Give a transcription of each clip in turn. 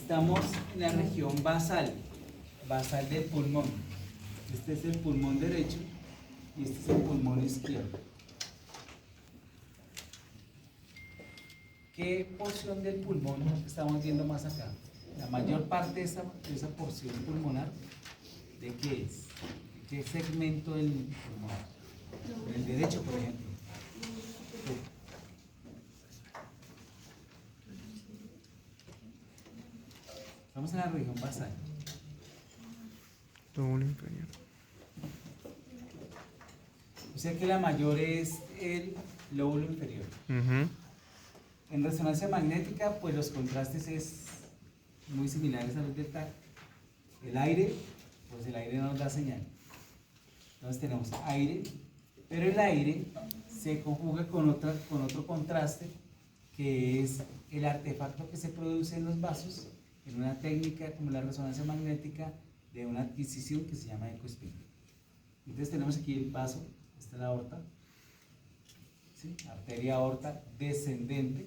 Estamos en la región basal del pulmón. Este es el pulmón derecho y este es el pulmón izquierdo. ¿Qué porción del pulmón estamos viendo más acá? La mayor parte de esa porción pulmonar, ¿de qué es? ¿De qué segmento del pulmón? El derecho, por ejemplo. Estamos en la región basal. Lóbulo inferior. O sea que la mayor es el lóbulo inferior. En resonancia magnética, pues los contrastes es muy similares a los del TAC. El aire, pues el aire no nos da señal. Entonces tenemos aire, pero el aire se conjuga con otro contraste, que es el artefacto que se produce en los vasos en una técnica como la resonancia magnética de una adquisición que se llama ecospin. Entonces tenemos aquí el vaso, esta es la aorta, ¿sí? Arteria aorta descendente.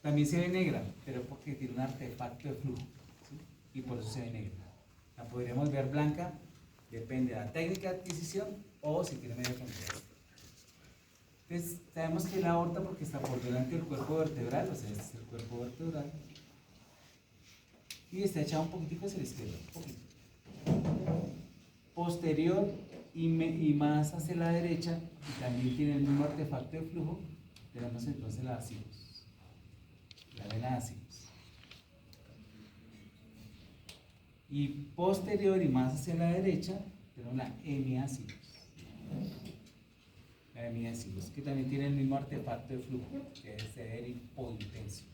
También se ve negra, pero porque tiene un artefacto de flujo, ¿sí? Y por eso se ve negra. La podríamos ver blanca, depende de la técnica de adquisición o si tiene medio contraste. Entonces sabemos que la aorta porque está por delante del cuerpo vertebral, o sea, este es el cuerpo vertebral, y está echado un poquitico hacia la izquierda, un poquito. Posterior y más hacia la derecha, y también tiene el mismo artefacto de flujo, tenemos entonces la ácidos, la vena ácidos. Y posterior y más hacia la derecha, tenemos la hemiácidos. La hemiácidos, que también tiene el mismo artefacto de flujo, que es el hipointenso.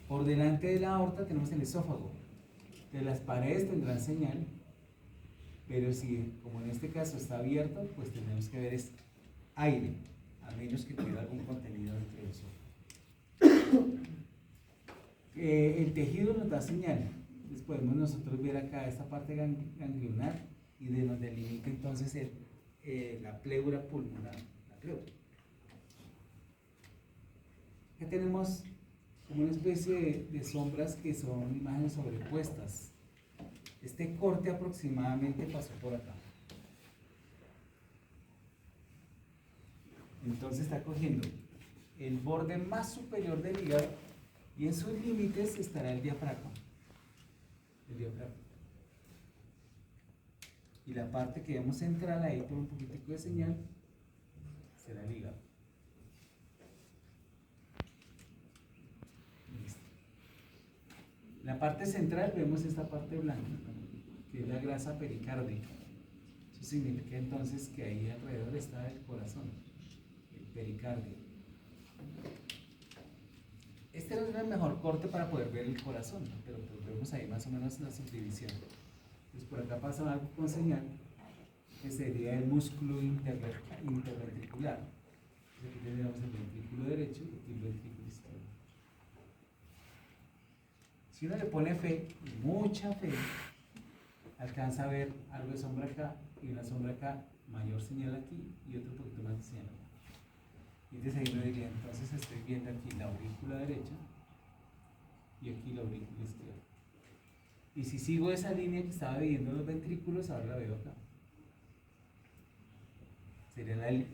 Por delante de la aorta tenemos el esófago. De las paredes tendrán señal, pero si, como en este caso está abierto, pues tenemos que ver es aire, a menos que tuviera algún contenido dentro del esófago. El tejido nos da señal. Entonces podemos nosotros ver acá esta parte ganglionar y nos delimita entonces la pleura pulmonar. La pleura. Acá tenemos como una especie de sombras que son imágenes sobrepuestas. Este corte aproximadamente pasó por acá. Entonces está cogiendo el borde más superior del hígado y en sus límites estará el diafragma. El diafragma. Y la parte que vemos central ahí por un poquitico de señal será el hígado. En la parte central vemos esta parte blanca, que es la grasa pericárdica. Eso significa entonces que ahí alrededor está el corazón, el pericardio. Este no es el mejor corte para poder ver el corazón, pero pues vemos ahí más o menos la subdivisión. Entonces por acá pasa algo con señal, que sería el músculo interventricular. Aquí tendríamos el ventrículo derecho y el ventrículo izquierdo. Si uno le pone fe, mucha fe, alcanza a ver algo de sombra acá y una sombra acá, mayor señal aquí y otro poquito más de señal acá. Y entonces ahí uno diría, entonces estoy viendo aquí la aurícula derecha y aquí la aurícula izquierda. Y si sigo esa línea que estaba viendo los ventrículos, ahora la veo acá. Sería el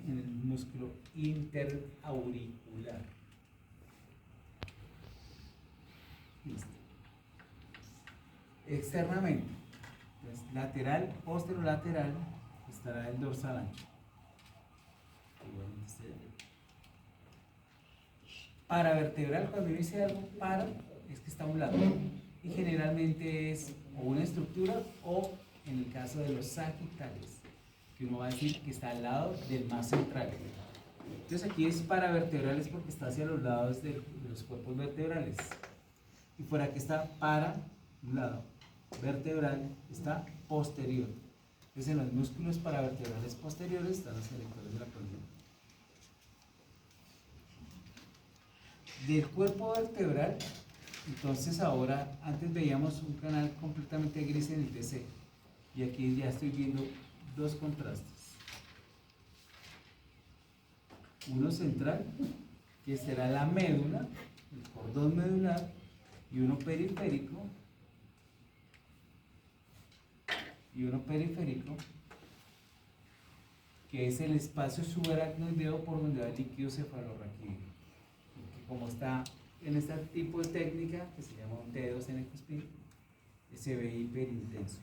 músculo interauricular. Listo. Externamente, pues, lateral, posterolateral, estará el dorsal ancho. Igualmente este de ahí. Paravertebral, cuando dice algo para, es que está a un lado. Y generalmente es o una estructura o, en el caso de los sagittales, que uno va a decir que está al lado del más central. Entonces aquí es paravertebral, es porque está hacia los lados de los cuerpos vertebrales. Y por aquí está para un lado. Vertebral está posterior. Entonces en los músculos paravertebrales posteriores están los erectores de la columna. Del cuerpo vertebral, entonces ahora, antes veíamos un canal completamente gris en el TC y aquí ya estoy viendo dos contrastes. Uno central, que será la médula, el cordón medular, y uno periférico, que es el espacio subaracnoideo por donde va el líquido cefalorraquídeo. Que como está en este tipo de técnica, que se llama un T2 en ecospin, se ve hiperintenso.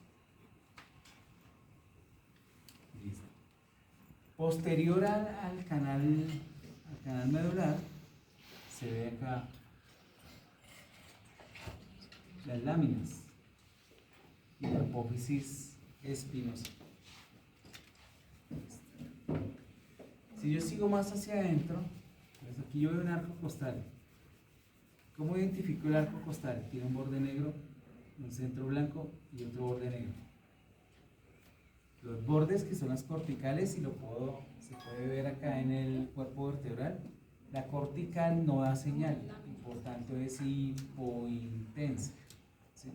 Listo. Posterior al canal medular, se ve acá las láminas y la apófisis espinosa. Si yo sigo más hacia adentro, pues aquí yo veo un arco costal. ¿Cómo identifico el arco costal? Tiene un borde negro, un centro blanco y otro borde negro. Los bordes, que son las corticales, se puede ver acá en el cuerpo vertebral. La cortical no da señal y por tanto es hipointensa, ¿sí?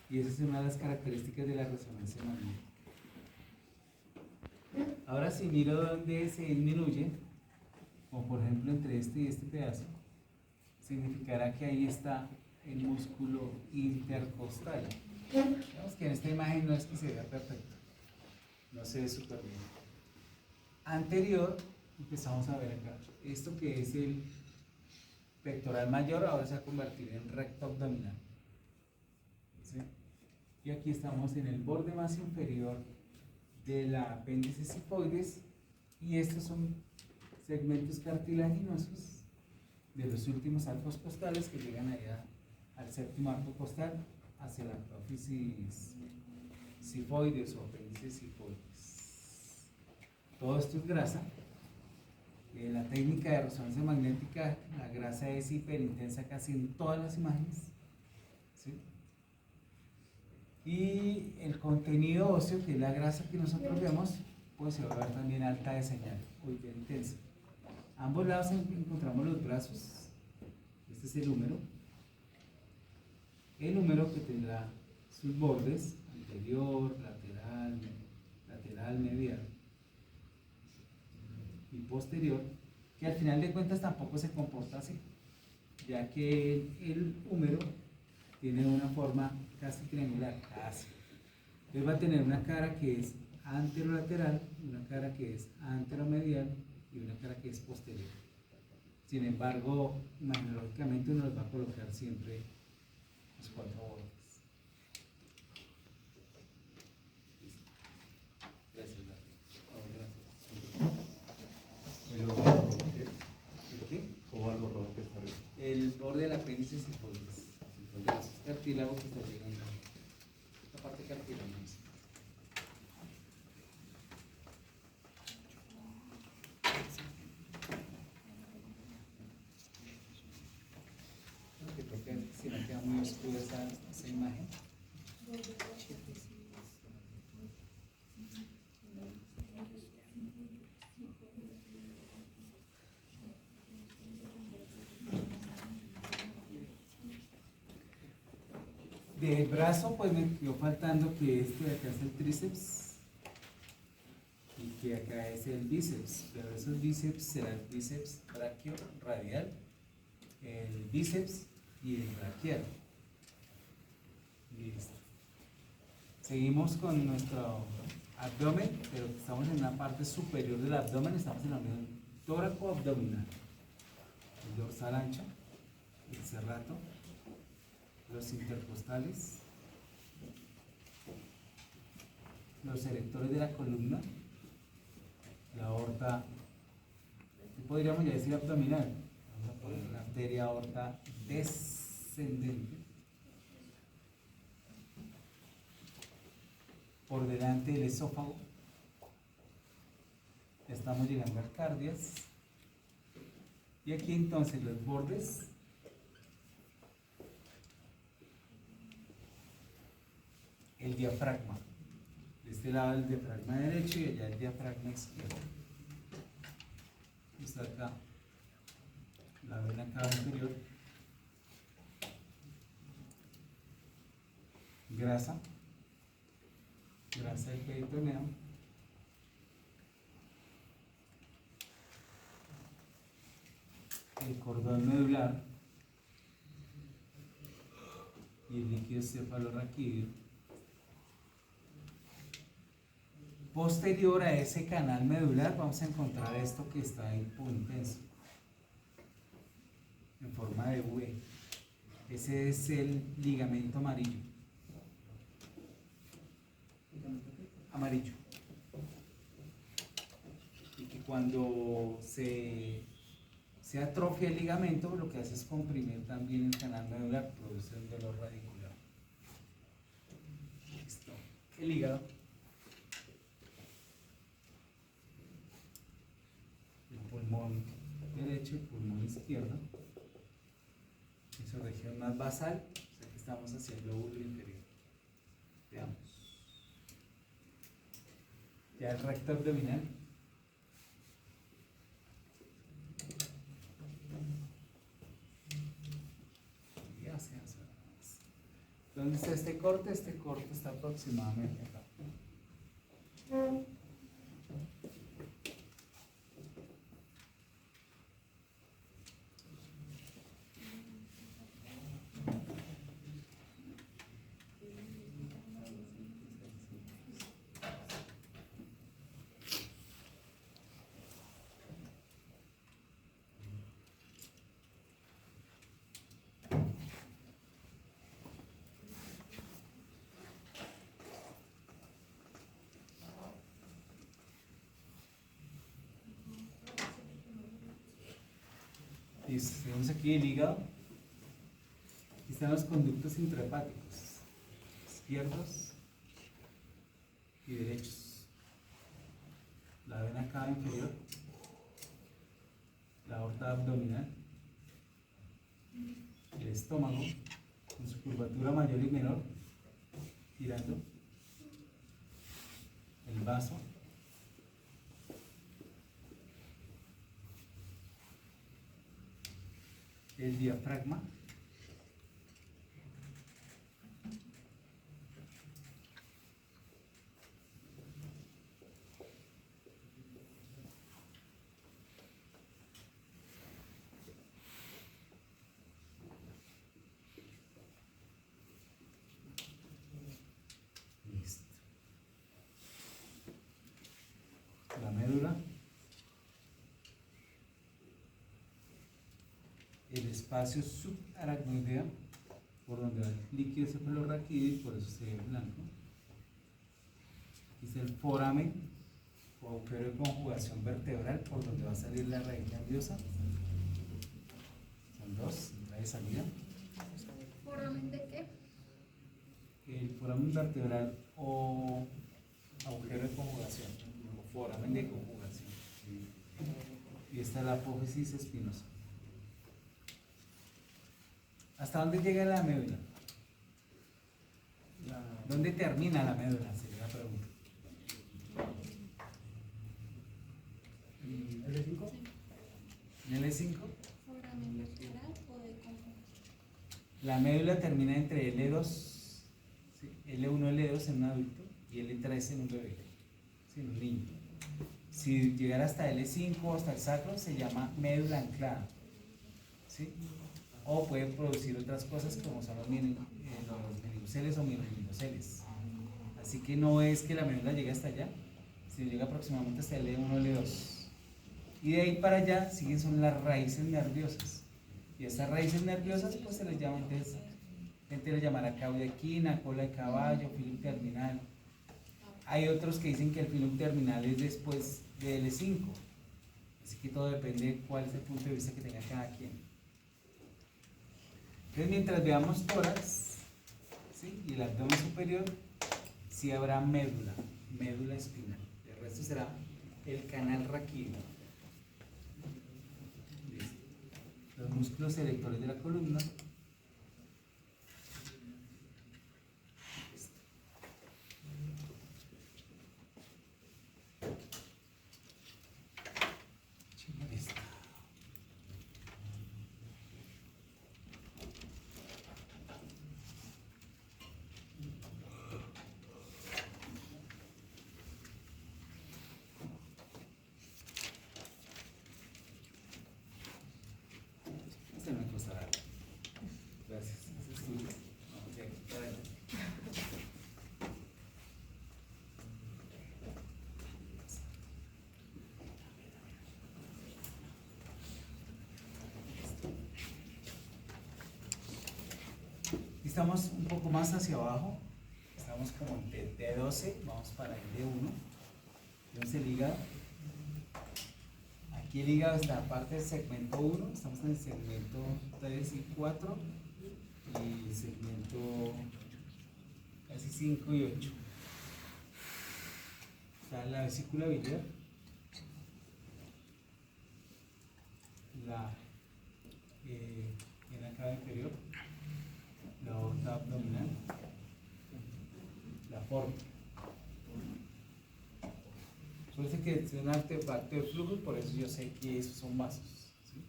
Y esa es una de las características de la resonancia magnética. Ahora si miro dónde se disminuye, como por ejemplo entre este y este pedazo, significará que ahí está el músculo intercostal. Vemos que en esta imagen no es que se vea perfecto, no se ve súper bien. Anterior, empezamos a ver acá, esto que es el pectoral mayor ahora se va a convertir en recto abdominal, ¿sí? Y aquí estamos en el borde más inferior de la apéndice cifoides, y estos son segmentos cartilaginosos de los últimos arcos costales que llegan allá al séptimo arco costal hacia la apófisis cifoides o apéndice cifoides. Todo esto es grasa. En la técnica de resonancia magnética, la grasa es hiperintensa casi en todas las imágenes, ¿sí? Y el contenido óseo, que es la grasa que nosotros vemos, pues se va a ver también alta de señal o hiperintensa. A ambos lados encontramos los brazos. Este es el húmero. El húmero que tendrá sus bordes anterior, lateral, medial y posterior, que al final de cuentas tampoco se comporta así, ya que el húmero tiene una forma casi triangular, casi. Entonces va a tener una cara que es anterolateral, una cara que es anteromedial y una cara que es posterior. Sin embargo, imaginológicamente uno los va a colocar siempre los cuatro bordes. Gracias, el borde del apéndice cifoides, el cartílago que está llegando, la parte cartilaginosa. Creo que si no queda muy oscura esa imagen. Del brazo, pues me quedó faltando que este de acá es el tríceps y que acá es el bíceps, pero esos bíceps serán el bíceps braquio radial, el bíceps y el braquial. Listo. Seguimos con nuestro abdomen, pero estamos en la parte superior del abdomen, estamos en la unión tóraco-abdominal. El dorsal ancho, el serrato, los intercostales, los erectores de la columna, la aorta, podríamos ya decir abdominal. Vamos a poner la arteria aorta descendente. Por delante del esófago. Estamos llegando al cardias. Y aquí entonces los bordes el diafragma. De este lado el diafragma derecho y allá el diafragma izquierdo. Está acá la vena cava inferior. Grasa del peritoneo. El cordón medular. y el líquido cefalorraquídeo. Posterior a ese canal medular vamos a encontrar esto que está ahí intenso, en forma de V. Ese es el ligamento amarillo. Amarillo. Y que cuando se atrofia el ligamento, lo que hace es comprimir también el canal medular, produce un dolor radicular. Listo. El hígado. El pulmón derecho, el pulmón izquierdo. En su región más basal, o sea que estamos hacia el lóbulo inferior. Veamos. Ya el recto abdominal. ¿Dónde está este corte? Este corte está aproximadamente acá. Listo, tenemos aquí el hígado. Aquí están los conductos intrahepáticos, izquierdos y derechos. La vena cava inferior, la aorta abdominal, el estómago con su curvatura mayor y menor, girando, el vaso, el diafragma, listo, la médula, el espacio subaracnoideo, por donde va el líquido cefalorraquídeo y por eso se ve blanco. Aquí está el foramen o agujero de conjugación vertebral, por donde va a salir la raíz nerviosa. Son dos, entrada y salida. ¿Foramen de qué? El foramen vertebral o agujero de conjugación, o foramen de conjugación. Y esta es la apófisis espinosa. ¿Hasta dónde llega la médula? ¿Dónde termina la médula? Sería la pregunta. L5. ¿En L5? ¿Foramen vertebral o de conjugación? La médula termina entre L2, ¿sí? L1, L2 en un adulto y L3 en un bebé, ¿sí? En un niño. Si llegara hasta L5 o hasta el sacro, se llama médula anclada, ¿sí? O puede producir otras cosas como son los meninuceles o mininuceles. Así que no es que la médula llegue hasta allá, sino llega aproximadamente hasta L1, L2. Y de ahí para allá siguen son las raíces nerviosas. Y estas raíces nerviosas pues se les llama, entonces, gente le llamará caudequina, cola de caballo, filum terminal. Hay otros que dicen que el filum terminal es después de L5. Así que todo depende de cuál es el punto de vista que tenga cada quien. Entonces mientras veamos tórax, ¿sí? Y el abdomen superior, sí habrá médula, médula espinal. El resto será el canal raquídeo. Los músculos erectores de la columna. Se me costará. estamos un poco más hacia abajo, estamos como en T12, vamos para el D1, entonces el hígado. Aquí el hígado está aparte del segmento 1, estamos en el segmento 3 y 4 y el segmento casi 5 y 8. Está la vesícula biliar, la en la cava inferior, la aorta abdominal, la porta. Parece que es un artefacto de flujo, por eso yo sé que esos son vasos. ¿Sí?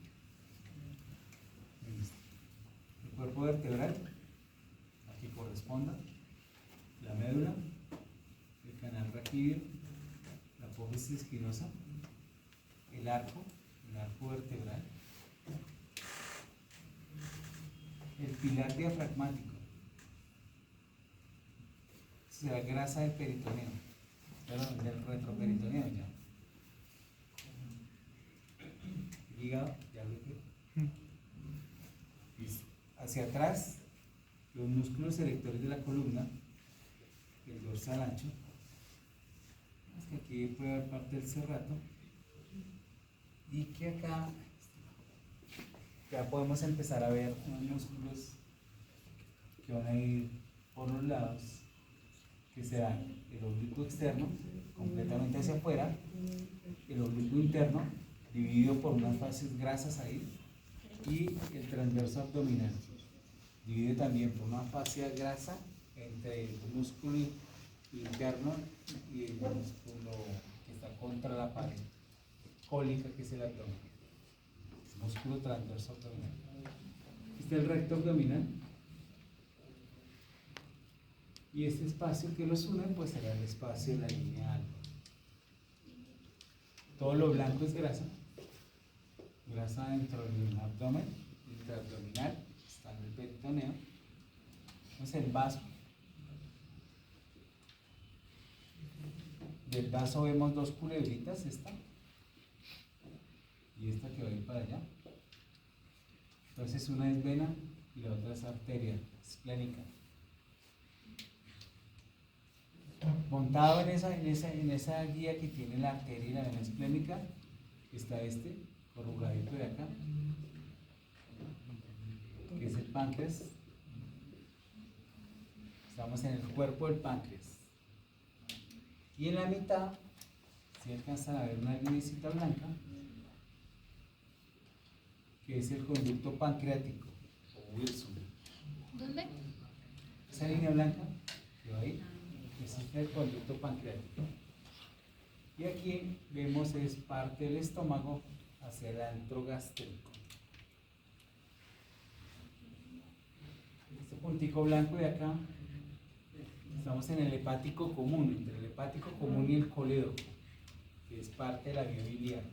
El cuerpo vertebral, aquí corresponda, la médula, el canal raquídeo, la apófisis espinosa, el arco vertebral, el pilar diafragmático, o sea, grasa del peritoneo, perdón, del retroperitoneo ya. El hígado, ya lo dije. Y hacia atrás, los músculos erectores de la columna, el dorsal ancho. Es que aquí puede haber parte del serrato. Y que acá ya podemos empezar a ver unos músculos que van a ir por los lados, que serán el oblicuo externo, completamente hacia afuera, el oblicuo interno, dividido por unas fases grasas ahí, y el transverso abdominal, dividido también por una fascia grasa entre el músculo interno y el músculo que está contra la pared cólica, que es el abdomen, el músculo transverso abdominal. Este es el recto abdominal. Y este espacio que los une, pues será el espacio de la línea alfa. Todo lo blanco es grasa. Grasa dentro del abdomen, intraabdominal, está en el peritoneo. Entonces el vaso. Del vaso vemos dos culebritas, esta y esta que va a ir para allá. Entonces una es vena y la otra es arteria esplénica. Montado en esa guía que tiene la arteria y la vena esplénica está este corrugadito de acá, que es el páncreas. Estamos en el cuerpo del páncreas. Y en la mitad, si alcanzan a ver una lineecita blanca, que es el conducto pancreático o Wilson. ¿Dónde? Esa línea blanca que va ahí, ese es el conducto pancreático. Y aquí vemos es parte del estómago hacia el antro gástrico. Este puntico blanco de acá, estamos en el hepático común, entre el hepático común y el colédoco, que es parte de la vía biliar.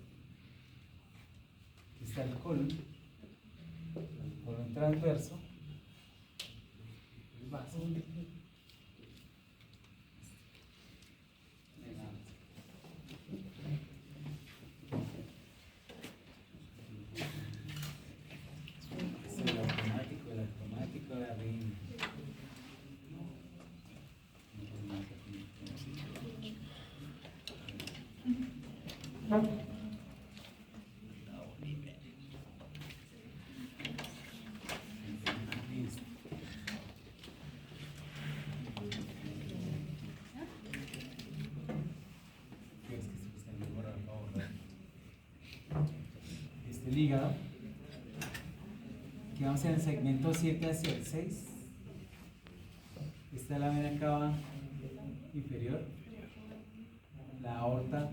Aquí está el colon transverso, el vaso. El automático, la reina. El hígado, aquí vamos en el segmento 7 hacia el 6. Esta es la vena cava inferior, la aorta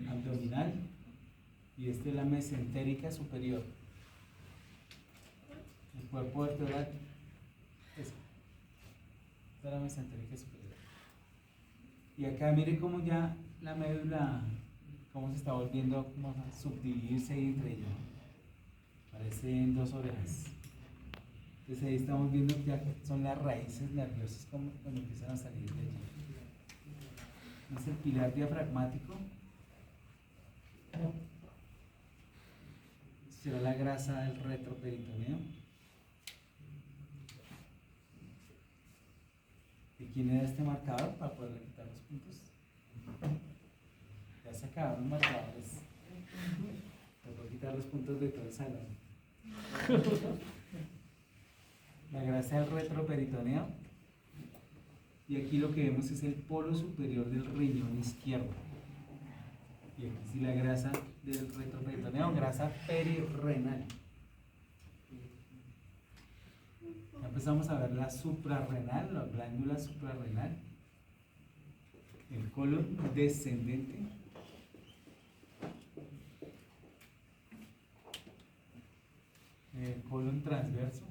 abdominal, y esta es la mesentérica superior. El cuerpo vertebral, esta es la mesentérica superior. Y acá mire cómo ya la médula, cómo se está volviendo a subdividirse ahí entre ellos. Parecen dos orejas. Entonces ahí estamos viendo que ya son las raíces nerviosas como cuando empiezan a salir de allí. Es el pilar diafragmático. Será la grasa del retroperitoneo. quién era este marcador para poderle quitar los puntos? Ya se acabaron los marcadores. Te puedo quitar los puntos de todo el salón. La grasa del retroperitoneo. Y aquí lo que vemos es el polo superior del riñón izquierdo. Y aquí sí la grasa del retroperitoneo, grasa perirrenal. Ya empezamos a ver la suprarrenal, la glándula suprarrenal. El colon descendente. El colon transverso.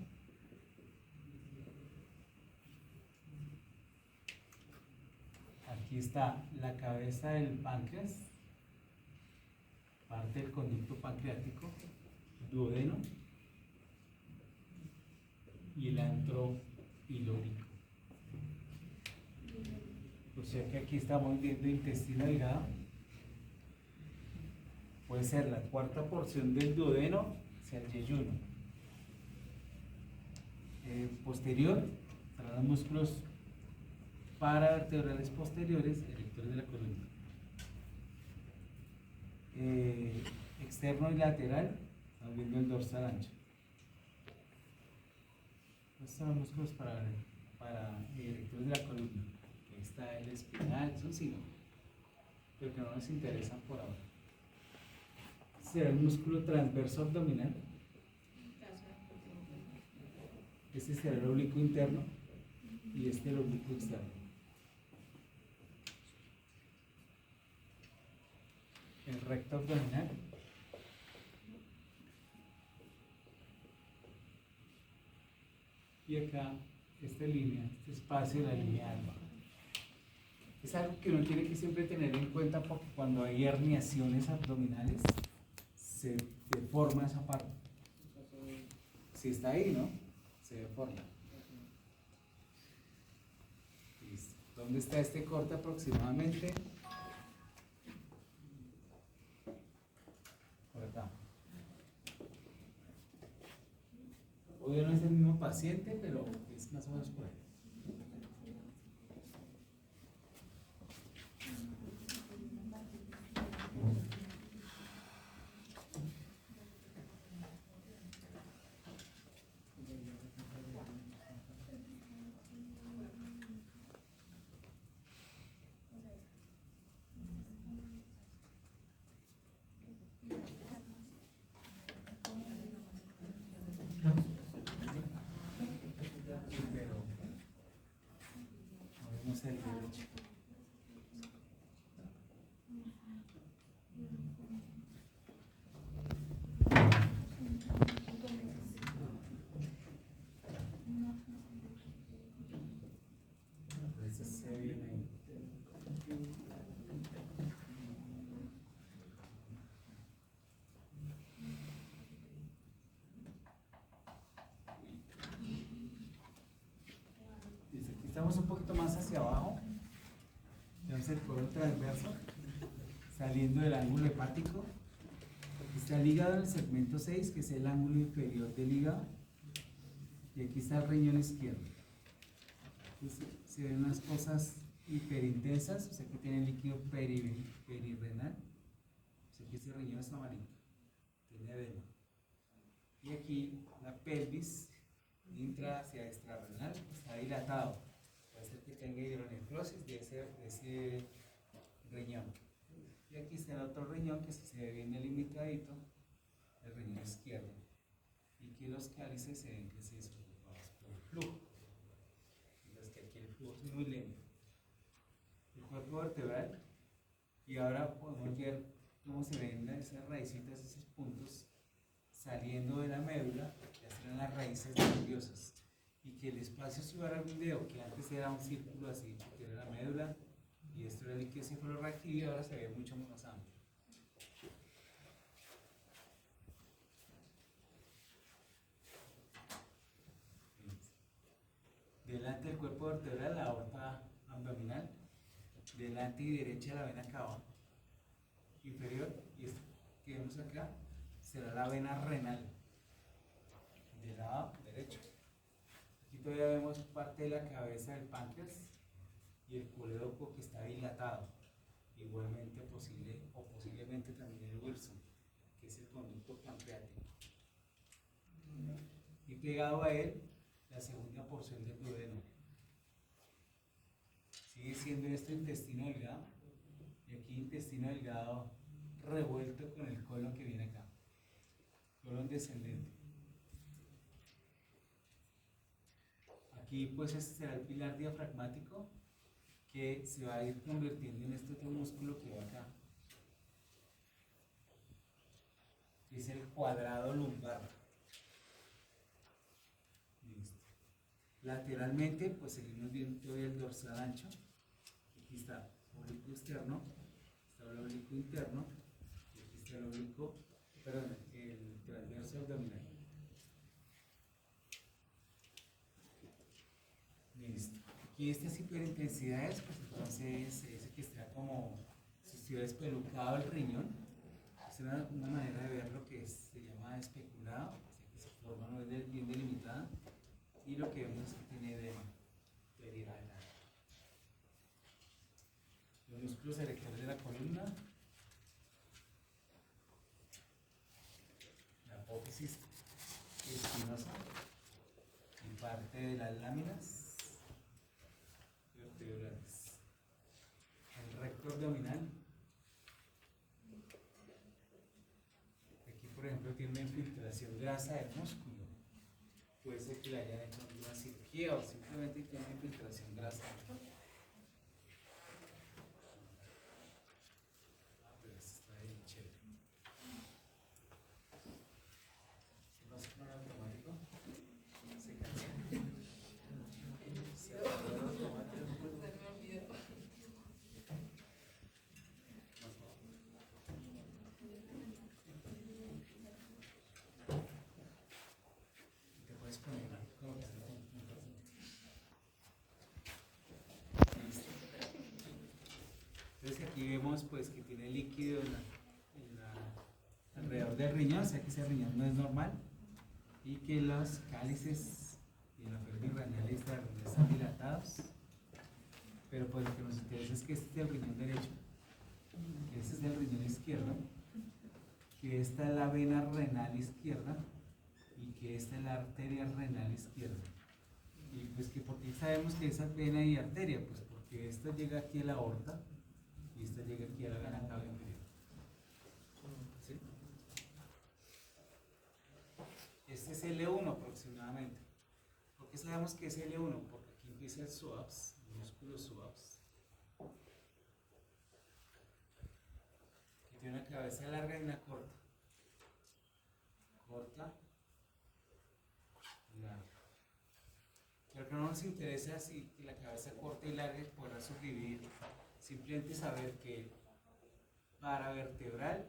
Aquí está la cabeza del páncreas, parte del conducto pancreático, duodeno y el antro pilórico. O sea que aquí estamos viendo intestino delgado. Puede ser la cuarta porción del duodeno hacia el yeyuno. Posterior, estarán los músculos paravertebrales posteriores, erectores de la columna. Externo y lateral, estamos viendo el dorsal ancho. Estos son los músculos para erectores de la columna. Aquí está el espinal, son 5, pero que no nos interesan por ahora. Este será el músculo transverso abdominal. Este será el oblicuo interno y este el oblicuo externo. El recto abdominal. Y acá, esta línea, este espacio de la línea alba. Es algo que uno tiene que siempre tener en cuenta porque cuando hay herniaciones abdominales, se deforma esa parte. Si está ahí, ¿no? Se deforma. Listo. ¿Dónde está este corte aproximadamente? Por acá. Hoy no es el mismo paciente, pero es más o menos por ahí. Pero movemos el derecho. Entonces se viene ahí. Listo, aquí estamos un poquito más hacia abajo. Tenemos el colon transverso saliendo del ángulo hepático. Aquí está el hígado en el segmento 6, que es el ángulo inferior del hígado. Y aquí está el riñón izquierdo. Entonces, se ven unas cosas hiperintensas. O sea, aquí tiene líquido perirrenal. O sea, aquí este riñón es amarillo. Tiene edema. Y aquí la pelvis intra hacia extrarrenal está dilatado. Puede ser que tenga hidronefrosis de ese riñón. Y aquí está el otro riñón que se ve bien delimitadito, el riñón izquierdo. Y aquí los cálices se ven que se despreocupados por el flujo. Mientras que aquí el flujo es muy lento. El cuerpo vertebral. Y ahora podemos ver cómo se ven esas raícitas, esos puntos saliendo de la médula, ya serán las raíces nerviosas. Y que el espacio subará un dedo, que antes era un círculo así, que era la médula, y esto era el líquido cefalorraquídeo, y ahora se ve mucho más amplio. Delante del cuerpo vertebral, la aorta abdominal, delante y derecha la vena cava inferior, y esto que vemos acá será la vena renal del lado derecho. Aquí todavía vemos parte de la cabeza del páncreas, y el colédoco que está dilatado. Igualmente posible o posiblemente también el Wilson, que es el conducto pancreático. Y pegado a él, la segunda porción del duodeno. Sigue siendo esto intestino delgado, y aquí intestino delgado revuelto con el colon que viene acá, colon descendente. Aquí pues este será el pilar diafragmático que se va a ir convirtiendo en este otro músculo que va acá, que es el cuadrado lumbar. Listo. Lateralmente pues seguimos viendo todavía el dorsal ancho. Aquí está el oblicuo externo, está el oblicuo interno, y aquí está el oblicuo, perdón, el transverso abdominal. Listo. Aquí estas hiperintensidades, pues entonces se dice que está como si estuviera espelucado el riñón. Es una manera de ver lo que se llama especulado, o sea que su forma no es bien delimitada, y lo que vemos es que tiene edema perianal. Los músculos erectores de la columna, la apófisis espinosa y parte de las láminas vertebrales. El recto abdominal. Aquí, por ejemplo, tiene una infiltración grasa del músculo. Puede ser que le hayan hecho una cirugía o simplemente tiene una infiltración grasa. Pero esto está bien chévere. ¿Qué pasa con el automático? Se cansa. Se acabó el automático. Te puedes poner como que está listo. Entonces aquí vemos pues que tiene líquido alrededor del riñón, o sea que ese riñón no es normal y que los cálices y la pelvis renal están dilatados, pero pues lo que nos interesa es que este es el riñón derecho, que este es el riñón izquierdo, que esta es la vena renal izquierda y que esta es la arteria renal izquierda. Y pues que por qué sabemos que esa vena y arteria, pues porque esta llega aquí a la aorta y esta llega aquí a la vena cava inferior. ¿Sí? Este es L1 aproximadamente. ¿Por qué sabemos que es L1? Porque aquí empieza el psoas, el músculo psoas, que tiene una cabeza larga y una corta. Corta, larga. Pero que no nos interesa si la cabeza corta y larga podrá sobrevivir. Simplemente saber que paravertebral,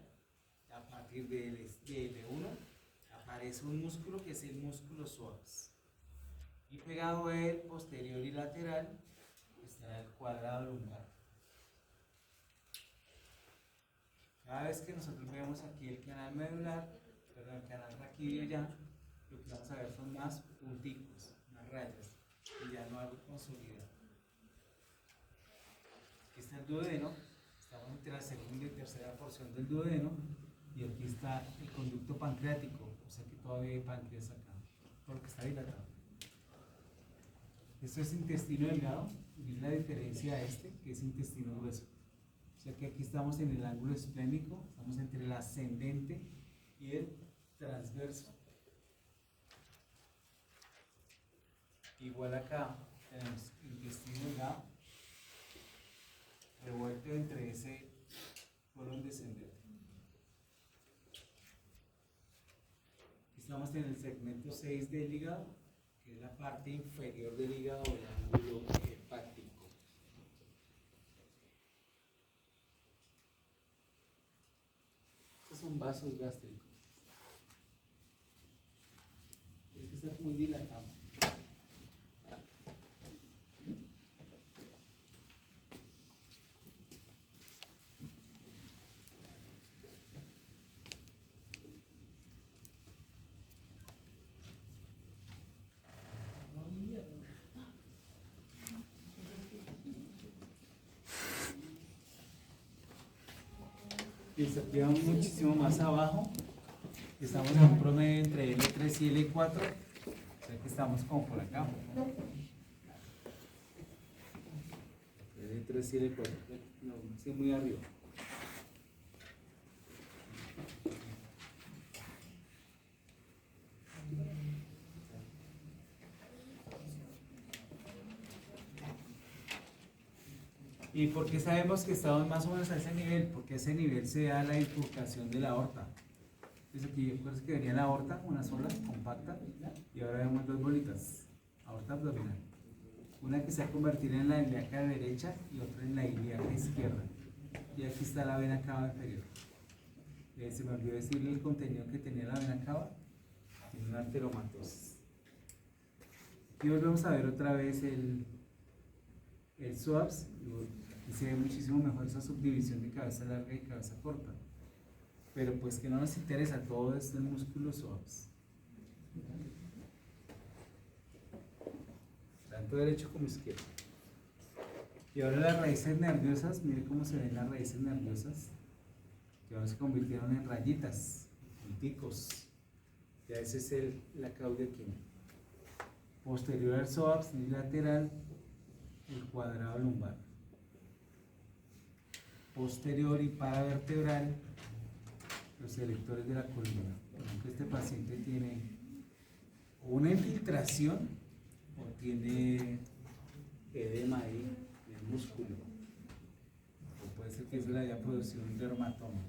a partir del L1, aparece un músculo que es el músculo psoas. Y pegado a él, posterior y lateral, estará el cuadrado lumbar. Cada vez que nosotros vemos aquí el canal medular, perdón, el canal raquídeo ya, lo que vamos a ver son más punticos, más rayas, y ya no algo consolidado. Aquí está el duodeno, estamos entre la segunda y tercera porción del duodeno, y aquí está el conducto pancreático, o sea que todavía hay páncreas acá, porque está dilatado. Esto es intestino delgado, y la diferencia a este, que es intestino grueso. O sea que aquí estamos en el ángulo esplénico, estamos entre el ascendente y el transverso. Igual acá tenemos intestino delgado, revuelto entre ese colon descendente. Aquí estamos en el segmento 6 del hígado, que es la parte inferior del hígado o el ángulo hepático. Estos son vasos gástricos. Es que está muy dilatado. Listo, aquí vamos muchísimo más abajo. Estamos en un promedio entre L3 y L4. O sea que estamos como por acá. L3 y L4. No, sí, muy arriba. ¿Y por qué sabemos que estamos más o menos a ese nivel? Porque a ese nivel se da la bifurcación de la aorta. Entonces aquí recuerdas que venía la aorta, una sola, compacta, y ahora vemos dos bolitas, aorta abdominal. Una que se va a convertir en la ilíaca derecha y otra en la ilíaca izquierda. Y aquí está la vena cava inferior. Se me olvidó decirle el contenido que tenía la vena cava. Tiene una arteromatosis. Aquí volvemos a ver otra vez el psoas, y se ve muchísimo mejor esa subdivisión de cabeza larga y cabeza corta. Pero pues que no nos interesa, todo esto el músculo psoas. Tanto derecho como izquierdo. Y ahora las raíces nerviosas, mire cómo se ven las raíces nerviosas, que ahora se convirtieron en rayitas, punticos. Ya ese es la caudequina. Posterior al psoas y lateral, el cuadrado lumbar. Posterior y paravertebral, los electores de la columna. Por ejemplo, este paciente tiene una infiltración o tiene edema ahí en el músculo, o puede ser que eso le haya producido un dermatoma.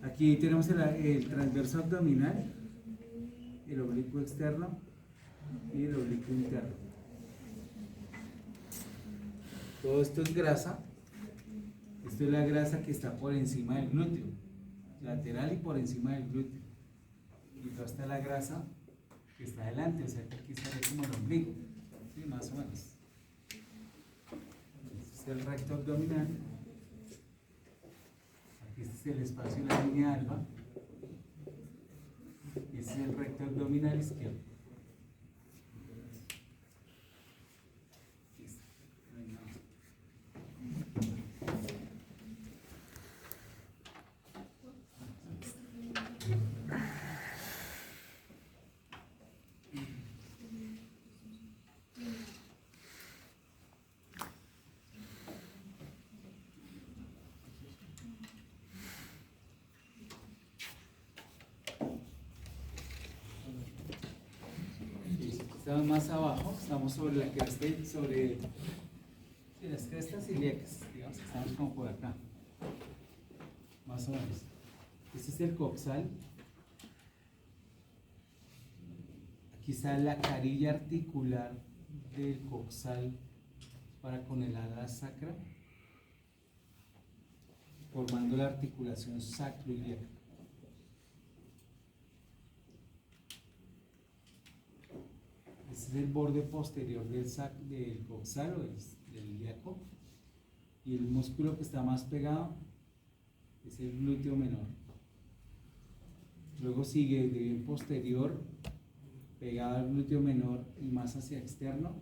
Aquí tenemos el transverso abdominal, el oblicuo externo y el oblicuo interno. Todo esto es grasa. Esto es la grasa que está por encima del glúteo, lateral y por encima del glúteo. Y toda esta es la grasa que está adelante, o sea que aquí estaría como el ombligo, ¿sí? Más o menos. Este es el recto abdominal. Aquí este es el espacio de la línea alba. Y este es el recto abdominal izquierdo. Estamos más abajo, estamos sobre la cresta, sobre las crestas ilíacas, digamos que estamos como por acá, más o menos. Este es el coxal. Aquí está la carilla articular del coxal para con el ala sacra, formando la articulación sacroiliaca. Este es el borde posterior del coxal o del ilíaco, y el músculo que está más pegado es el glúteo menor. Luego sigue de bien posterior, pegado al glúteo menor y más hacia externo,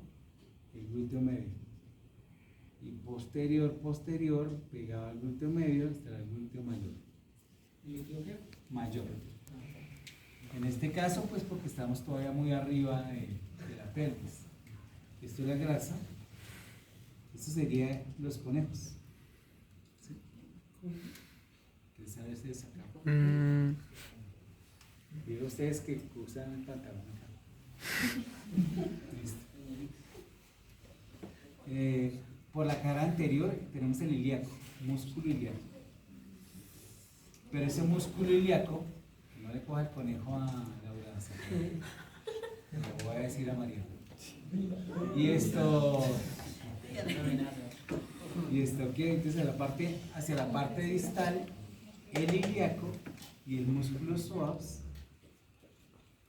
el glúteo medio. Y posterior, pegado al glúteo medio, estará el glúteo mayor. ¿Glúteo mayor? En este caso, pues porque estamos todavía muy arriba de la pelvis. Esto es la grasa. Esto sería los conejos. ¿Sí? ¿Qué sabe ustedes acá? Digo ustedes que usan el pantalón acá. Listo. Por la cara anterior tenemos el ilíaco, músculo ilíaco. Pero ese músculo ilíaco, no le coja el conejo a Laura, lo voy a decir a María. Y esto que entonces hacia la parte distal, el ilíaco y el músculo psoas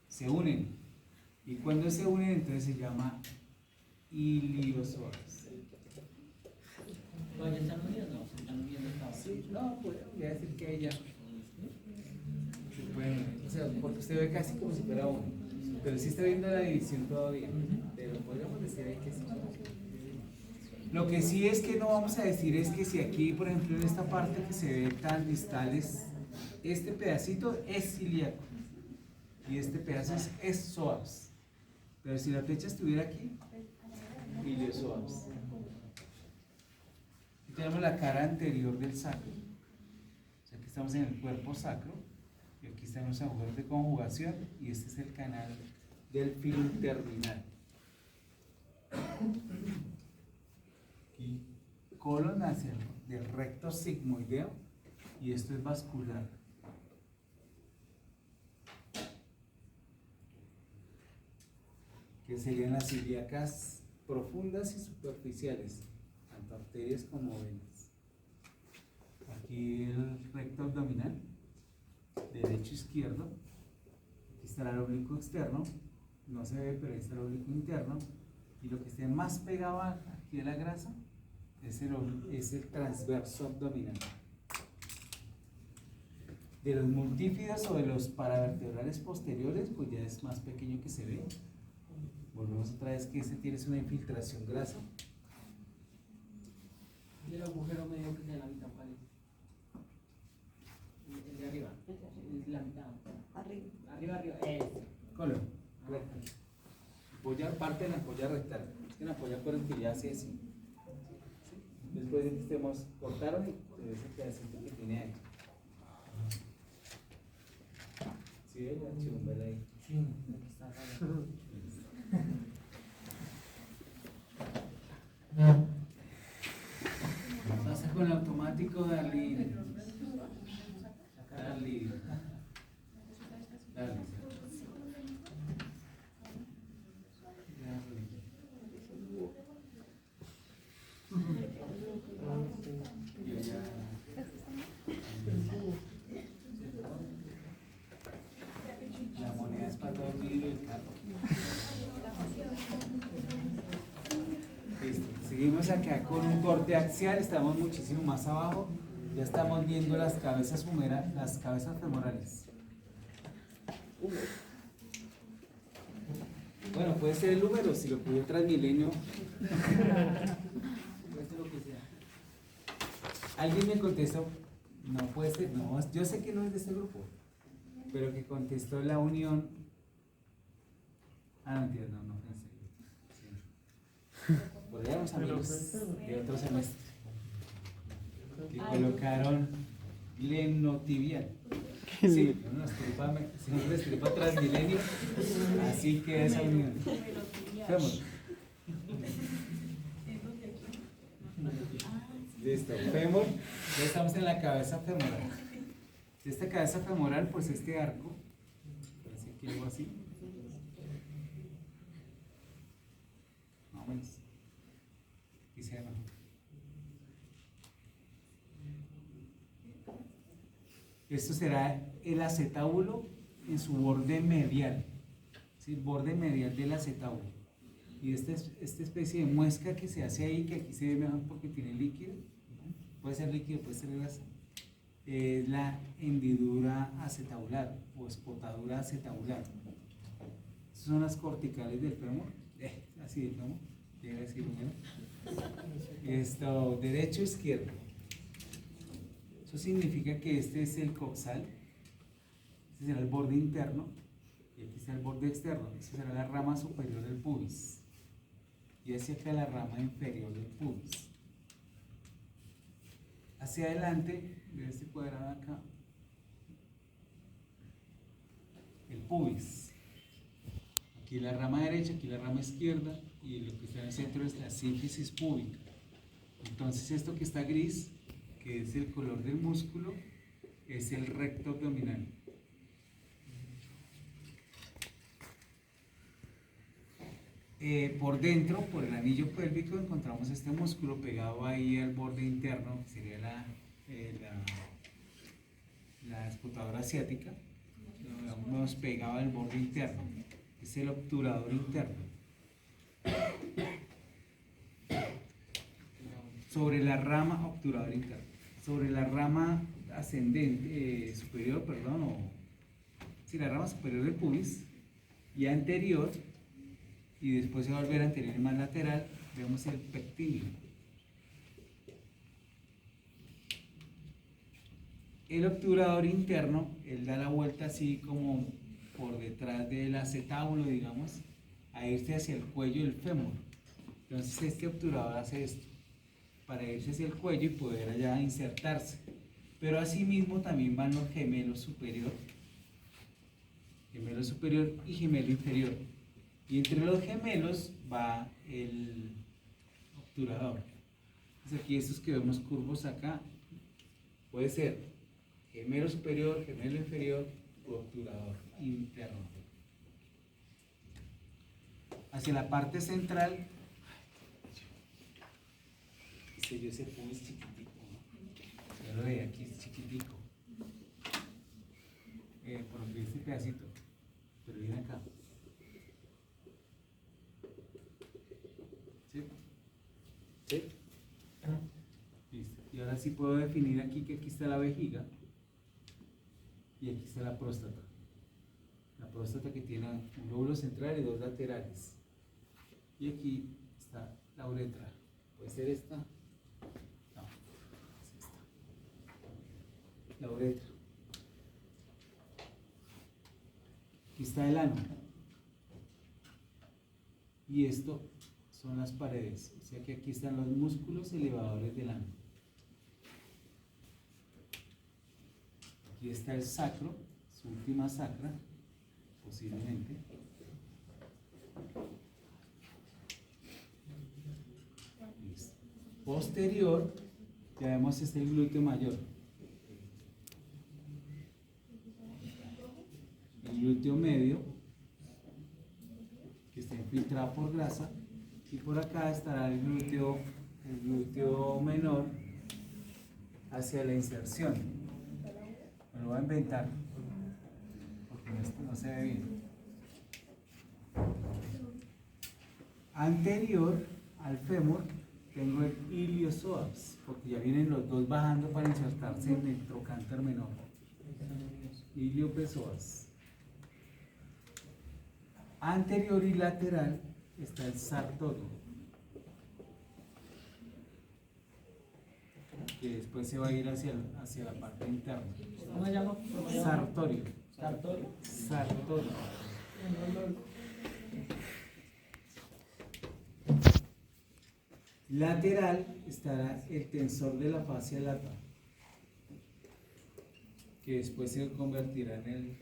se unen. Y cuando se unen, entonces se llama iliosoas. ¿Ya están unidos? No, se están uniendo esta hora. Sí, no, pues voy a decir que ella. Bueno, o sea, porque usted ve casi como si fuera uno. Pero sí está viendo la división todavía. Pero podríamos decir ahí que sí. Lo que sí es que no vamos a decir es que si aquí, por ejemplo, en esta parte que se ve tan distales, este pedacito es ilíaco y este pedazo es psoas. Pero si la flecha estuviera aquí, iliosoas. Tenemos la cara anterior del sacro. O sea, aquí estamos en el cuerpo sacro y aquí están los agujeros de conjugación y este es el canal del filo terminal. Aquí, colon hacia el recto sigmoideo y esto es vascular. Que serían las ilíacas profundas y superficiales, tanto arterias como venas. Aquí el recto abdominal, derecho izquierdo, aquí está el oblicuo externo, no se ve, pero ahí está el oblicuo interno, y lo que esté más pegado aquí de la grasa es el transverso abdominal. De los multífidos o de los paravertebrales posteriores, pues ya es más pequeño que se ve. Volvemos otra vez que este tiene una infiltración grasa. Y el agujero medio que sea la mitad, ¿cuál es? El de arriba. Es la mitad. Arriba. Arriba. Colon, recto. Apoyar parte de la ampolla rectal. Es que la ampolla acuerden que ya hace así. ¿Sí? Después de que estemos, cortaron y ese pedacito que tiene ahí. ¿Sí ve la chumbela ahí? Sí, aquí está raro. Pasa con el automático, darle. La moneda es para todo el vidrio del carro. Listo. Seguimos acá con un corte axial, estamos muchísimo más abajo. Ya estamos viendo las cabezas femorales. Bueno, puede ser el húmero, si lo pidió Transmilenio. Puede ser lo que sea. Alguien me contestó, no puede ser, no, yo sé que no es de este grupo, pero que contestó la unión. No entiendo, no pensé. Sí. Por allá unos amigos de otro semestre que colocaron glenotibial. Sí, si no les tripa Transmilenio, así que esa unión. Fémur. Listo, fémur. Ya estamos en la cabeza femoral. Esta cabeza femoral, pues este arco, parece que algo así. Más o menos. Y se llama. Esto será el acetábulo en su borde medial, ¿sí? Borde medial del acetábulo. Y esta especie de muesca que se hace ahí, que aquí se ve mejor porque tiene líquido, puede ser líquido, puede ser grasa, es la hendidura acetabular o espotadura acetabular. Estas son las corticales del fémur, así del fémur, debe decir primero. Esto, derecho, izquierdo. Eso significa que este es el coxal, este será el borde interno y aquí está el borde externo. Esta será la rama superior del pubis y hacia acá la rama inferior del pubis. Hacia adelante, de este cuadrado acá, el pubis. Aquí la rama derecha, aquí la rama izquierda y lo que está en el centro es la sínfisis púbica. Entonces esto que está gris, que es el color del músculo, es el recto abdominal. Por dentro, por el anillo pélvico, encontramos este músculo pegado ahí al borde interno, que sería la espotadora asiática, digamos, pegado al borde interno, es el obturador interno. Sobre la rama, obturador interno, sobre la rama ascendente, superior, perdón, la rama superior del pubis y anterior, y después se va a volver anterior y más lateral, vemos el pectíneo. El obturador interno, él da la vuelta así como por detrás del acetábulo, digamos, a irse hacia el cuello del fémur. Entonces este obturador hace esto, para irse hacia el cuello y poder allá insertarse. Pero asimismo también van los gemelos superior y gemelo inferior. Y entre los gemelos va el obturador. Entonces aquí estos que vemos curvos acá, puede ser gemelo superior, gemelo inferior o obturador interno. Hacia la parte central, este yo ese pubis es chiquitico, ¿no? Ya lo ve, aquí es chiquitico. Por este pedacito, pero viene acá. ¿Sí? ¿Sí? Listo. Y ahora sí puedo definir aquí que aquí está la vejiga y aquí está la próstata. La próstata que tiene un lóbulo central y dos laterales. Y aquí está la uretra. ¿Puede ser esta? No, es esta. La uretra. Aquí está el ano. Y esto son las paredes. O sea que aquí están los músculos elevadores del ano. Aquí está el sacro, su última sacra, posiblemente. Listo. Posterior, ya vemos este el glúteo mayor. El glúteo medio, que está infiltrado por grasa, y por acá estará el glúteo menor hacia la inserción. Me lo voy a inventar, porque esto no se ve bien. Anterior al fémur tengo el iliosoas, porque ya vienen los dos bajando para insertarse en el trocánter menor. Iliopesoas. Anterior y lateral está el sartorio, que después se va a ir hacia la parte interna. ¿Cómo se llama? Sartorio. Sartorio. Sartorio. Lateral estará el tensor de la fascia lata, que después se convertirá en el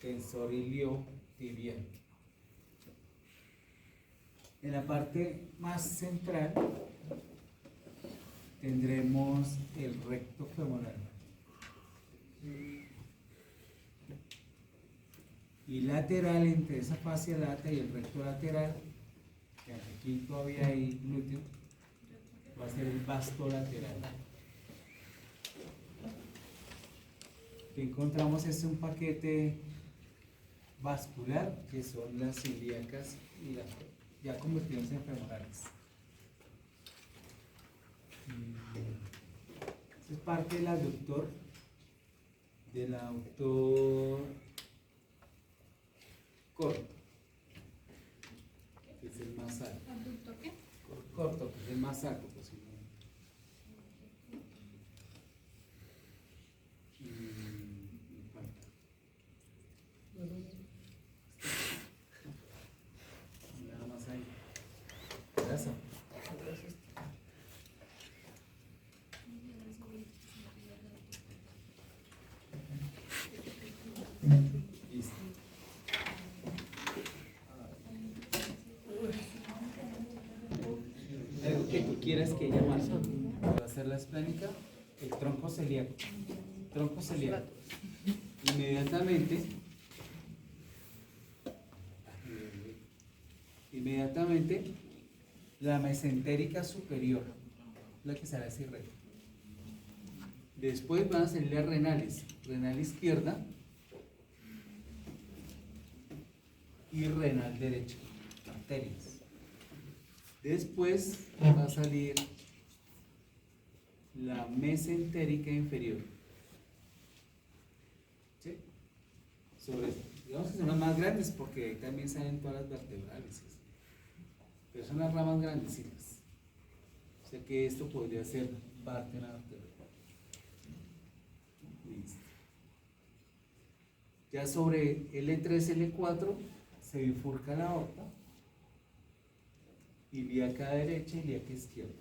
tensor iliotibial. En la parte más central tendremos el recto femoral. Y lateral entre esa fascia lata y el recto lateral, que aquí todavía hay glúteo, va a ser el vasto lateral. Que encontramos un paquete vascular, que son las ilíacas y las ya convertidos en femorales. Esto es parte del aductor corto, que es el más alto. ¿Adulto qué? Corto, que es el más alto posiblemente. Me falta. Nada más ahí. Gracias. Listo. Algo que tú quieras que ella marque. Para hacer la esplénica, el tronco celíaco. Tronco celíaco. Inmediatamente la mesentérica superior, la que sale así recta. Después van a salir las renales, renal izquierda y renal derecha, arterias. Después va a salir la mesentérica inferior. ¿Sí? Digamos que son las más grandes porque ahí también salen todas las vertebrales. Pero son las ramas grandecitas. O sea que esto podría ser parte de la vertebral. Listo. Ya sobre L3, L4 se bifurca la aorta, ilíaca derecha, ilíaca izquierda.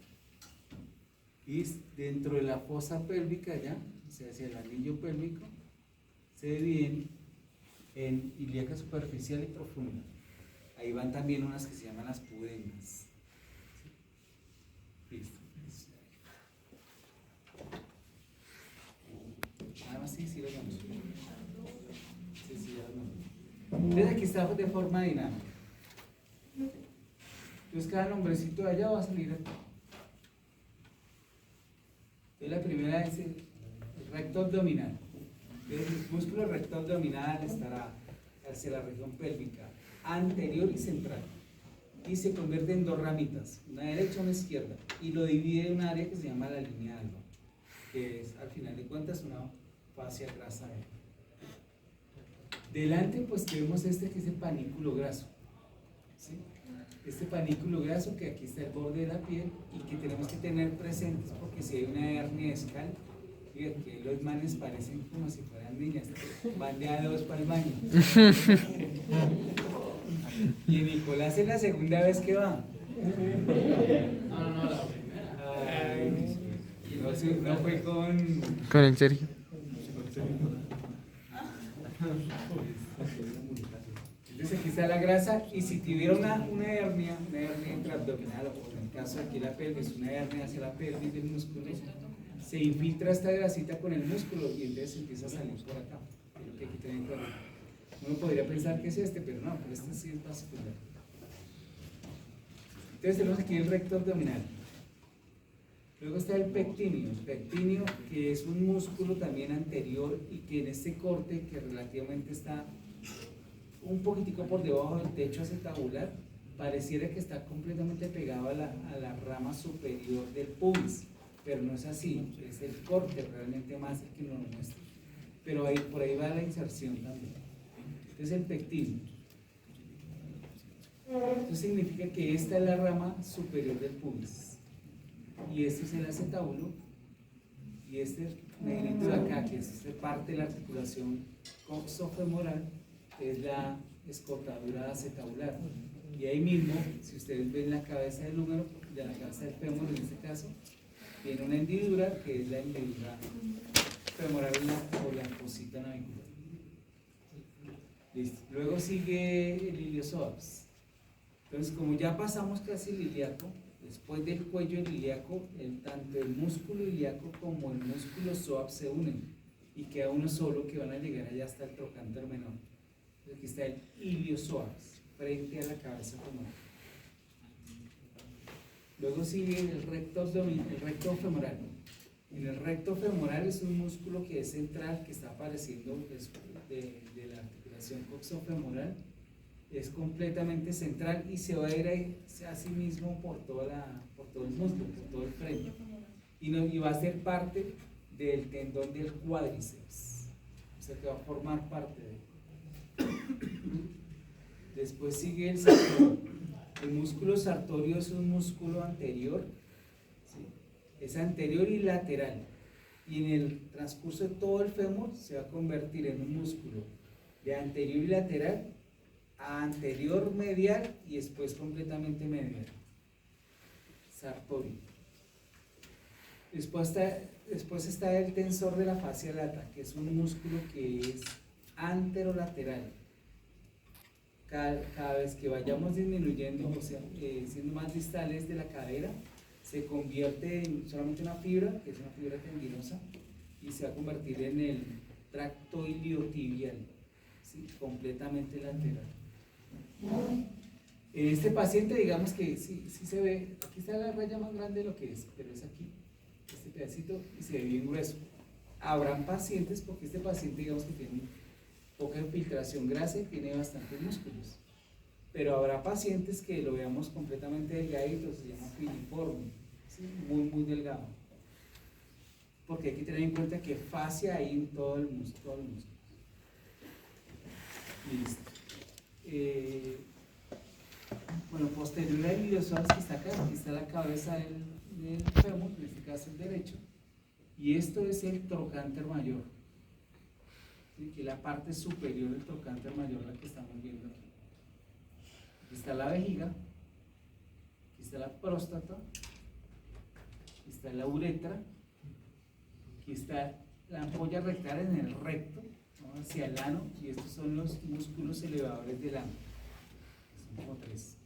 Y dentro de la fosa pélvica ya, o sea, hacia el anillo pélvico, se dividen en ilíaca superficial y profunda. Ahí van también unas que se llaman las pudendas. Listo. Nada más sí lo vemos. Sí, ya lo vemos. Entonces aquí está de forma dinámica. Entonces cada nombrecito de allá va a salir aquí. Entonces la primera es el recto abdominal. Entonces el músculo recto abdominal estará hacia la región pélvica anterior y central, y se convierte en dos ramitas, una derecha y una izquierda, y lo divide en un área que se llama la línea alba, que es al final de cuentas una fascia grasa. Delante pues tenemos este que es el panículo graso, ¿sí? Este panículo graso que aquí está el borde de la piel y que tenemos que tener presentes porque si hay una hernia discal, fíjate que los manes parecen como si fueran niñas, van de a dos para el baño. Y Nicolás es la segunda vez que va. No, la primera. Ay, no fue con el Sergio. Entonces aquí está la grasa y si tuviera una hernia intraabdominal o en el caso de aquí la pelvis, una hernia hacia la pelvis del músculo, se infiltra esta grasita con el músculo y entonces empieza a salir por acá. Es lo que aquí tienen en cuenta. Uno podría pensar que es este, pero no, pero este sí es vascular. Entonces tenemos aquí el recto abdominal. Luego está el pectíneo que es un músculo también anterior y que en este corte que relativamente está un poquitico por debajo del techo acetabular, pareciera que está completamente pegado a la rama superior del pubis, pero no es así, es el corte realmente más el que nos lo muestra. Pero ahí, por ahí va la inserción también. Entonces el pectíneo. Esto significa que esta es la rama superior del pubis. Y este es el acetábulo. Y este negrito de acá, que es parte de la articulación coxofemoral, es la escotadura acetabular. Y ahí mismo, si ustedes ven la cabeza del húmero, de la cabeza del fémur en este caso, tiene una hendidura que es la hendidura femoral o la fosita navicular. Listo. Luego sigue el iliosoas. Entonces, como ya pasamos casi el ilíaco, después del cuello del ilíaco, tanto el músculo ilíaco como el músculo psoas se unen y queda uno solo que van a llegar allá hasta el trocánter menor. Entonces, aquí está el iliosoas frente a la cabeza femoral. Luego sigue el recto femoral. En el recto femoral es un músculo que es central, que está apareciendo de la articulación coxofemoral. Es completamente central y se va a ir a sí mismo por todo el músculo, por todo el frente. Y va a ser parte del tendón del cuádriceps. O sea que va a formar parte de él. Después sigue el sartorio. El músculo sartorio es un músculo anterior, ¿sí? Es anterior y lateral. Y en el transcurso de todo el fémur se va a convertir en un músculo de anterior y lateral a anterior medial y después completamente medial. Sartorio. Después está el tensor de la fascia lata, que es un músculo que es anterolateral. Cada vez que vayamos disminuyendo, o sea, siendo más distales de la cadera, se convierte en solamente una fibra, que es una fibra tendinosa, y se va a convertir en el tracto iliotibial, ¿sí? Completamente lateral. En este paciente, digamos que sí se ve, aquí está la raya más grande de lo que es, pero es aquí, este pedacito, y se ve bien grueso. Habrán pacientes, porque este paciente, digamos que tiene poca infiltración grasa y tiene bastantes músculos, pero habrá pacientes que lo veamos completamente delgadito, se llama filiforme, ¿sí? Muy delgado, porque hay que tener en cuenta que fascia hay en todo el músculo. Listo. Bueno, posterior al iliosoas que está acá, aquí está la cabeza del fémur, en este caso el derecho, y esto es el trocánter mayor. ¿sí? Que es la parte superior del trocánter mayor, la que estamos viendo aquí. Aquí está la vejiga, aquí está la próstata, aquí está la uretra, aquí está la ampolla rectal en el recto, ¿no? Hacia el ano, y estos son los músculos elevadores del ano, que son como 3.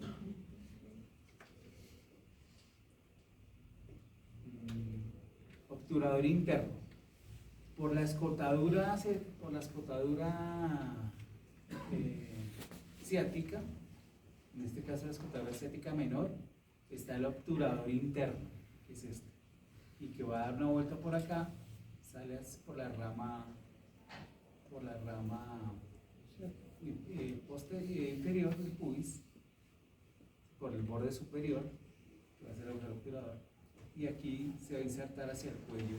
Obturador interno. Por la escotadura ciática, en este caso la escotadura ciática menor, está el obturador interno, que es este, y que va a dar una vuelta por acá, sale por la rama inferior del pubis, por el borde superior, que va a ser el agujero obturador, y aquí se va a insertar hacia el cuello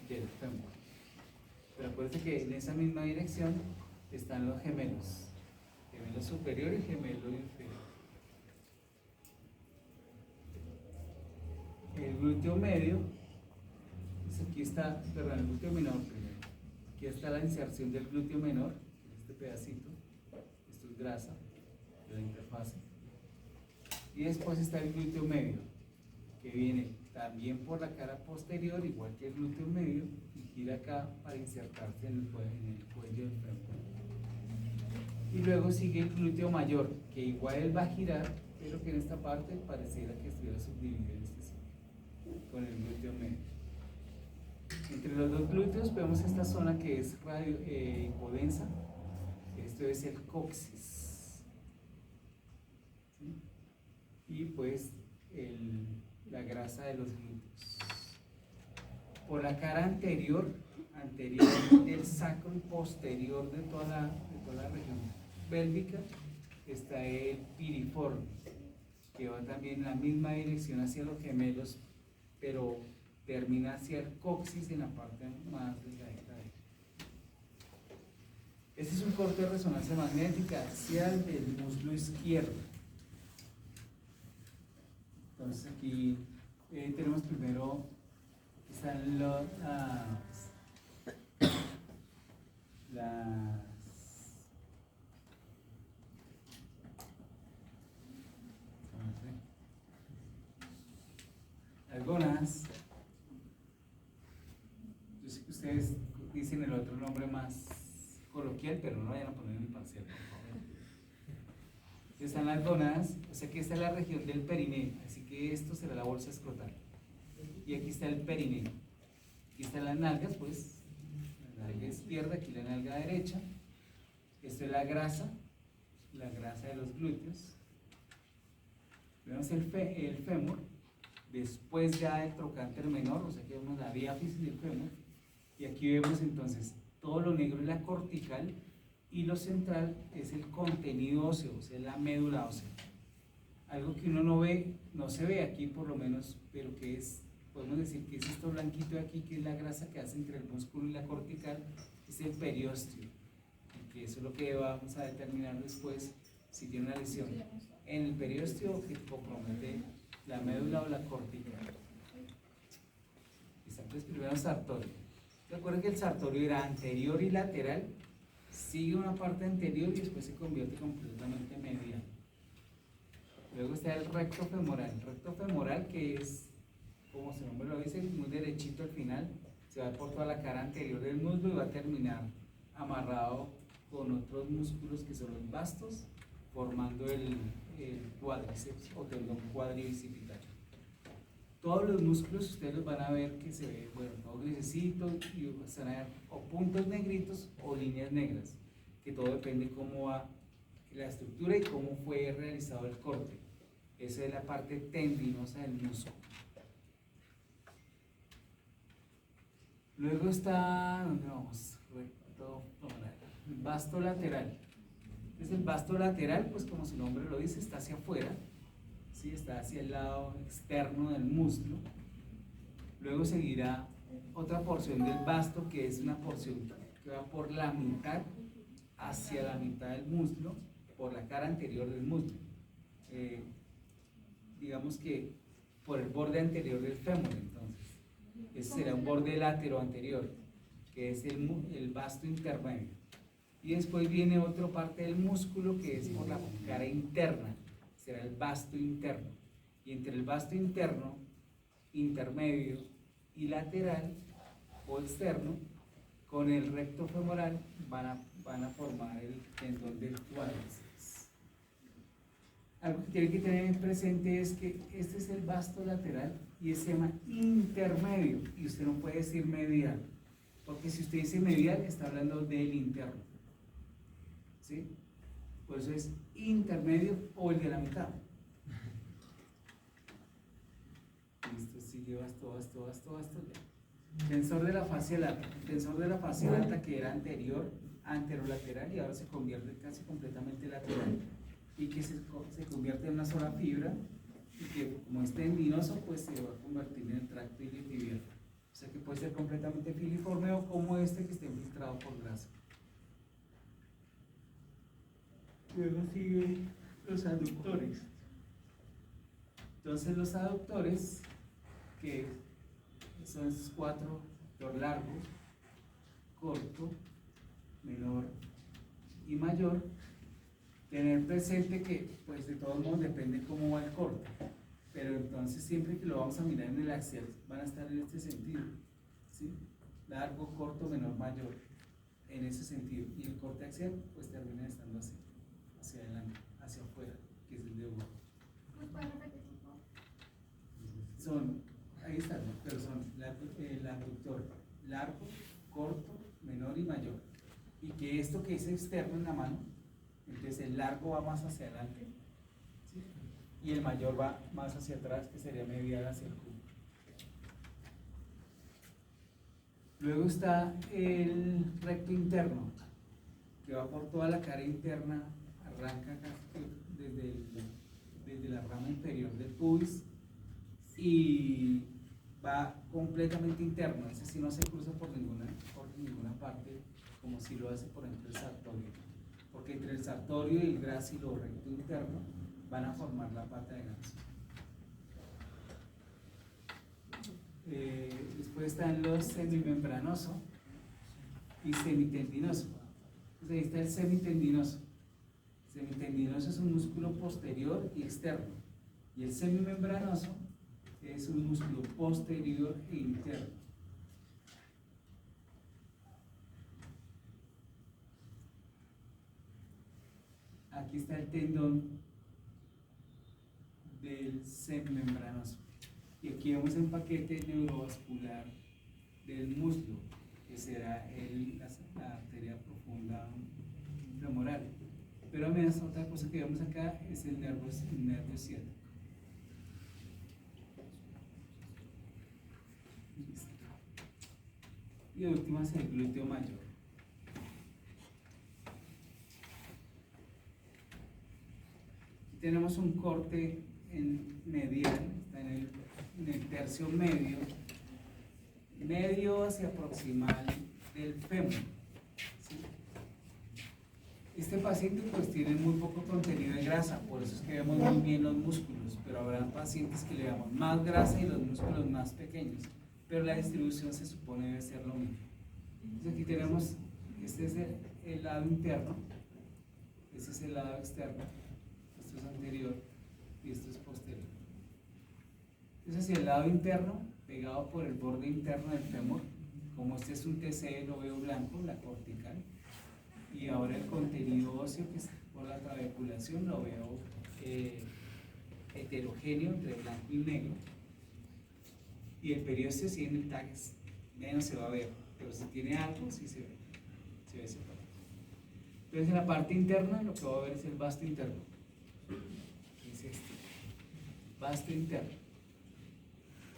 del fémur. Pero acuérdense que en esa misma dirección están los gemelos, gemelo superior y gemelo inferior. El glúteo medio, pues aquí está, perdón, el glúteo menor primero. Aquí está la inserción del glúteo menor, este pedacito, esto es grasa de la interfase. Y después está el glúteo medio, que viene también por la cara posterior, igual que el glúteo medio, y gira acá para insertarse en el cuello del fémur. Y luego sigue el glúteo mayor, que igual él va a girar, pero que en esta parte pareciera que estuviera subdividido en este sitio, con el glúteo medio. Entre los dos glúteos vemos esta zona que es hipodensa, esto es el coxis, ¿sí? Y pues la grasa de los glúteos. Por la cara anterior del sacro y posterior de toda la región pélvica está el piriforme, que va también en la misma dirección hacia los gemelos, pero termina hacia el coxis en la parte más delgadita de él. Este es un corte de resonancia magnética axial del muslo izquierdo. Entonces aquí tenemos primero, están las gónadas. Yo sé que ustedes dicen el otro nombre más coloquial, pero no vayan a poner en el parcial, por favor. Están las gónadas, o sea que esta es la región del perineo, así que esto será la bolsa escrotal. Y aquí está el perineo. Aquí están las nalgas, pues, la nalga izquierda, aquí la nalga derecha. Esto es la grasa de los glúteos. Vemos el fémur, después ya el trocánter menor, o sea que vemos la diáfisis del fémur. Y aquí vemos entonces todo lo negro es la cortical y lo central es el contenido óseo, o sea, la médula ósea. Algo que uno no ve, no se ve aquí por lo menos, pero que es, podemos decir que es esto blanquito de aquí, que es la grasa que hace entre el músculo y la cortical, es el periósteo, y que eso es lo que vamos a determinar después si tiene una lesión en el periósteo que compromete la médula o la cortical. Está pues primero sartorio. Recuerden que el sartorio era anterior y lateral, sigue una parte anterior y después se convierte completamente medial. Luego está el recto femoral que es, como su nombre lo dice, muy derechito al final, se va por toda la cara anterior del muslo y va a terminar amarrado con otros músculos que son los vastos, formando el cuádriceps o tendón cuadribicipital. Todos los músculos ustedes los van a ver que se ve, bueno, todo grisecito y van a ver o puntos negritos o líneas negras, que todo depende cómo va la estructura y cómo fue realizado el corte. Esa es la parte tendinosa del músculo. Luego está, ¿dónde vamos? El vasto lateral. Entonces el vasto lateral, pues como su nombre lo dice, está hacia afuera, ¿sí? Está hacia el lado externo del muslo. Luego seguirá otra porción del vasto, que es una porción que va por la mitad, hacia la mitad del muslo, por la cara anterior del muslo. Digamos que por el borde anterior del fémur, entonces. Ese será un borde latero anterior. que es el vasto intermedio. Y después viene otra parte del músculo que es por la cara interna, será el vasto interno. Y entre el vasto interno, intermedio y lateral o externo, con el recto femoral van a formar el tendón del cuádriceps. Algo que tienen que tener presente es que este es el vasto lateral y se llama intermedio, y usted no puede decir medial, porque si usted dice medial está hablando del interno, ¿sí? Por eso es intermedio o el de la mitad. Listo, sigue, basto, ya. Tensor de la fascia lata. Tensor de la fascia lata que era anterolateral y ahora se convierte casi completamente lateral y que se convierte en una sola fibra y que como es tendinoso pues se va a convertir en el tracto iliotibial. O sea que puede ser completamente filiforme o como este que está infiltrado por grasa. Luego siguen los aductores. Entonces los aductores, que son esos cuatro: largo, corto, menor y mayor. Tener presente que pues de todos modos depende cómo va el corte, pero entonces siempre que lo vamos a mirar en el axial van a estar en este sentido, ¿sí? Largo, corto, menor, mayor, en ese sentido, y el corte axial pues termina estando así, hacia adelante, hacia afuera, que es el de Hugo. Son, ahí están, ¿no? Pero son el abductor largo, corto, menor y mayor, y que esto que es externo en la mano, entonces el largo va más hacia adelante, ¿sí? Y el mayor va más hacia atrás, que sería medial hacia el cubo. Luego está el recto interno, que va por toda la cara interna, arranca desde la rama inferior del pubis y va completamente interno. Ese sí no se cruza por ninguna parte, como si lo hace por ejemplo el sartorio, porque entre el sartorio y el grácilo recto interno van a formar la pata de ganso. Después están los semimembranoso y semitendinoso. Entonces ahí está el semitendinoso. Semitendinoso es un músculo posterior y externo, y el semimembranoso es un músculo posterior e interno. Aquí está el tendón del semimembranoso. Y aquí vemos el paquete neurovascular del muslo, que será la arteria profunda femoral. Pero además, otra cosa que vemos acá es el nervio ciático. Y de última es el glúteo mayor. Aquí tenemos un corte medial, está en el tercio medio hacia proximal del fémur, ¿sí? Este paciente pues tiene muy poco contenido de grasa, por eso es que vemos muy bien los músculos, pero habrá pacientes que le damos más grasa y los músculos más pequeños, pero la distribución se supone debe ser lo mismo. Entonces aquí tenemos, este es el lado interno, este es el lado externo, esto es anterior y esto es posterior. Entonces hacia el lado interno, pegado por el borde interno del fémur, como este es un TC, lo veo blanco, la cortical, y ahora el contenido óseo que es por la trabeculación lo veo heterogéneo entre blanco y negro, y el periósteo sí en el tag menos se va a ver, pero si tiene algo sí se ve separado. Entonces en la parte interna lo que va a ver es el vasto interno, que es este, vasto interno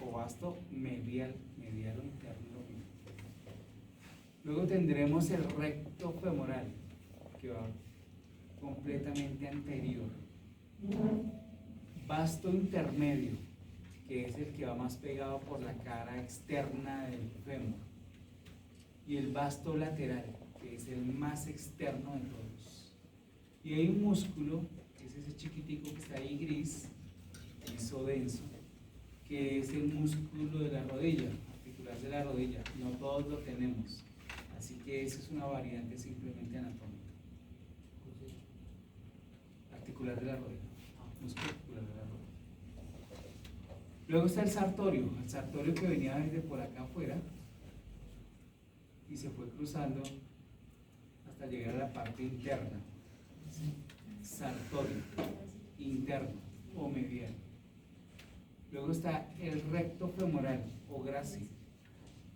o vasto medial o interno. Luego tendremos el recto femoral, que va completamente anterior. Vasto intermedio, que es el que va más pegado por la cara externa del fémur. Y el vasto lateral, que es el más externo de todos. Y hay un músculo, que es ese chiquitico que está ahí gris, liso denso, que es el músculo de la rodilla, articular de la rodilla. No todos lo tenemos. que eso es una variante simplemente anatómica. Articular de la rodilla, músculo articular de la rodilla. Luego está el sartorio que venía desde por acá afuera y se fue cruzando hasta llegar a la parte interna. Sartorio interno o medial. Luego está el recto femoral o grácil,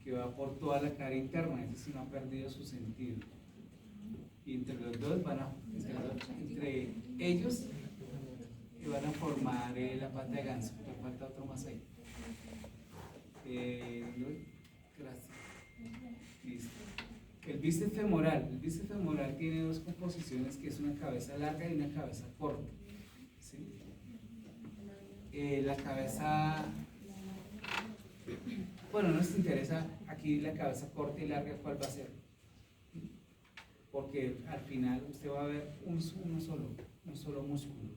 que va por toda la cara interna, es decir, no ha perdido su sentido. Y entre los dos entre ellos van a formar la pata de ganso, pero falta otro más ahí. Gracias. Listo. El bíceps femoral tiene dos composiciones, que es una cabeza larga y una cabeza corta. ¿Sí? La cabeza, bueno, nos interesa aquí la cabeza corta y larga, ¿cuál va a ser? Porque al final usted va a ver un solo músculo,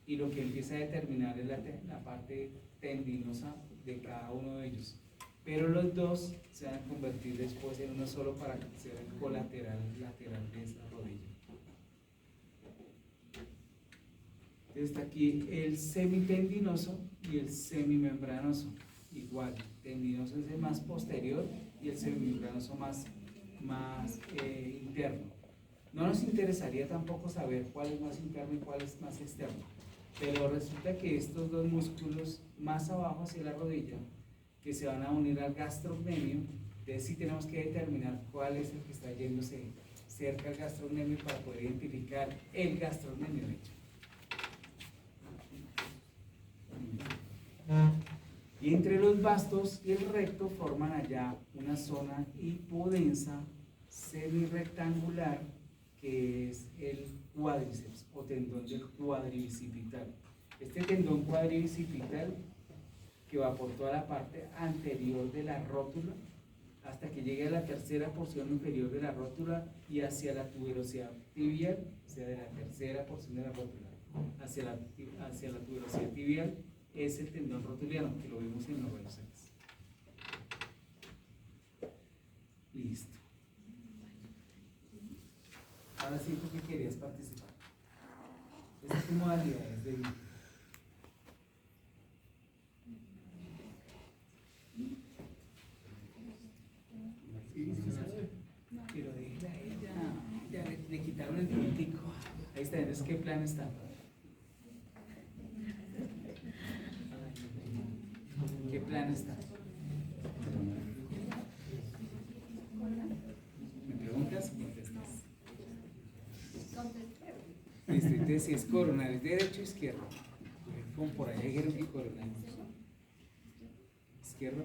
y lo que empieza a determinar es la parte tendinosa de cada uno de ellos. Pero los dos se van a convertir después en uno solo para ser el colateral lateral de esta rodilla. Entonces está aquí el semitendinoso y el semimembranoso. Igual, tendinoso es el más posterior y el semimembranoso más interno. No nos interesaría tampoco saber cuál es más interno y cuál es más externo, pero resulta que estos dos músculos más abajo hacia la rodilla, que se van a unir al gastrocnemio, entonces sí tenemos que determinar cuál es el que está yéndose cerca al gastrocnemio para poder identificar el gastrocnemio, de hecho. Y entre los bastos y el recto forman allá una zona hipodensa semirectangular, que es el cuádriceps o tendón del cuadribicipital. Este tendón cuadribicipital, que va por toda la parte anterior de la rótula hasta que llegue a la tercera porción inferior de la rótula y hacia la tuberosidad tibial, o sea, de la tercera porción de la rótula hacia la tuberosidad tibial, es el tendón rotuliano, que lo vimos en los rayos X. Listo. Ahora sí, ¿tú qué querías participar? Esta es tu modalidad, es de... Pero déjela a ella, ya le quitaron el puntico. Ahí está, entonces, ¿qué plan está? ¿Qué plan está? ¿Me preguntas? Contestas. Listo, entonces si es coronario, derecho o izquierdo. Como por allá dijeron que coronario. Izquierdo.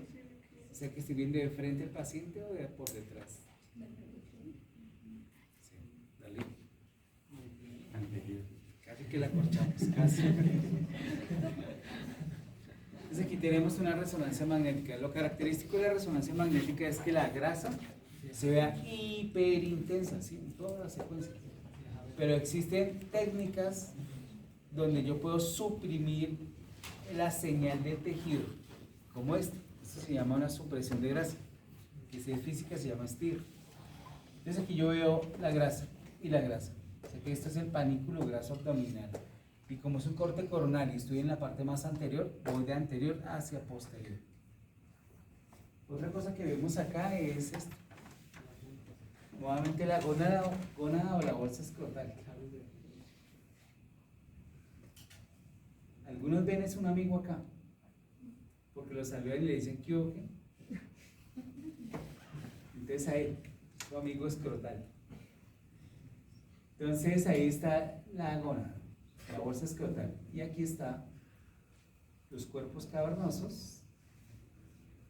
O sea, que estoy viendo de frente al paciente o de por detrás. Sí, dale. Anterior. Casi que la corchamos, casi. Entonces aquí tenemos una resonancia magnética. Lo característico de la resonancia magnética es que la grasa se vea hiperintensa, ¿sí? En toda la secuencia. Pero existen técnicas donde yo puedo suprimir la señal del tejido, como esta. Esto se llama una supresión de grasa, que si es física se llama STIR. Entonces aquí yo veo la grasa y la grasa. O sea que este es el panículo graso abdominal. Y como es un corte coronal y estoy en la parte más anterior, voy de anterior hacia posterior. Otra cosa que vemos acá es esto. Nuevamente la gónada o la bolsa escrotal. Algunos ven es un amigo acá, porque lo saludan y le dicen ¿qué hubo, qué? Entonces ahí, su amigo escrotal. Entonces ahí está la gónada, la bolsa escrotal, y aquí está los cuerpos cavernosos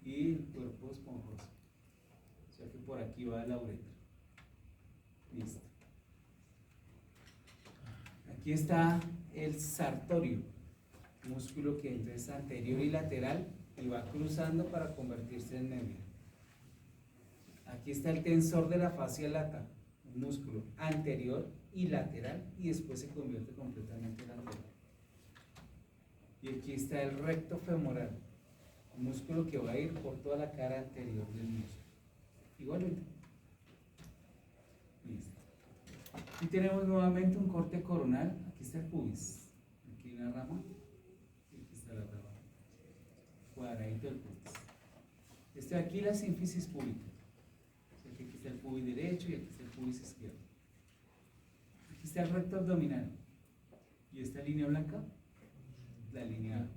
y el cuerpo esponjoso. O sea que por aquí va la uretra. Listo. Aquí está el sartorio, músculo que entonces es anterior y lateral y va cruzando para convertirse en nebia. Aquí está el tensor de la fascia lata, un músculo anterior y lateral y después se convierte completamente en lateral. Y aquí está el recto femoral, un músculo que va a ir por toda la cara anterior del músculo. Igualmente. Y tenemos nuevamente un corte coronal. Aquí está el pubis. Aquí hay una rama. Y aquí está la rama. Cuadradito del pubis. Este de aquí la sínfisis púbica. O sea que aquí está el pubis derecho y aquí está el pubis izquierdo. Aquí está el recto abdominal. Y esta línea blanca, la línea A.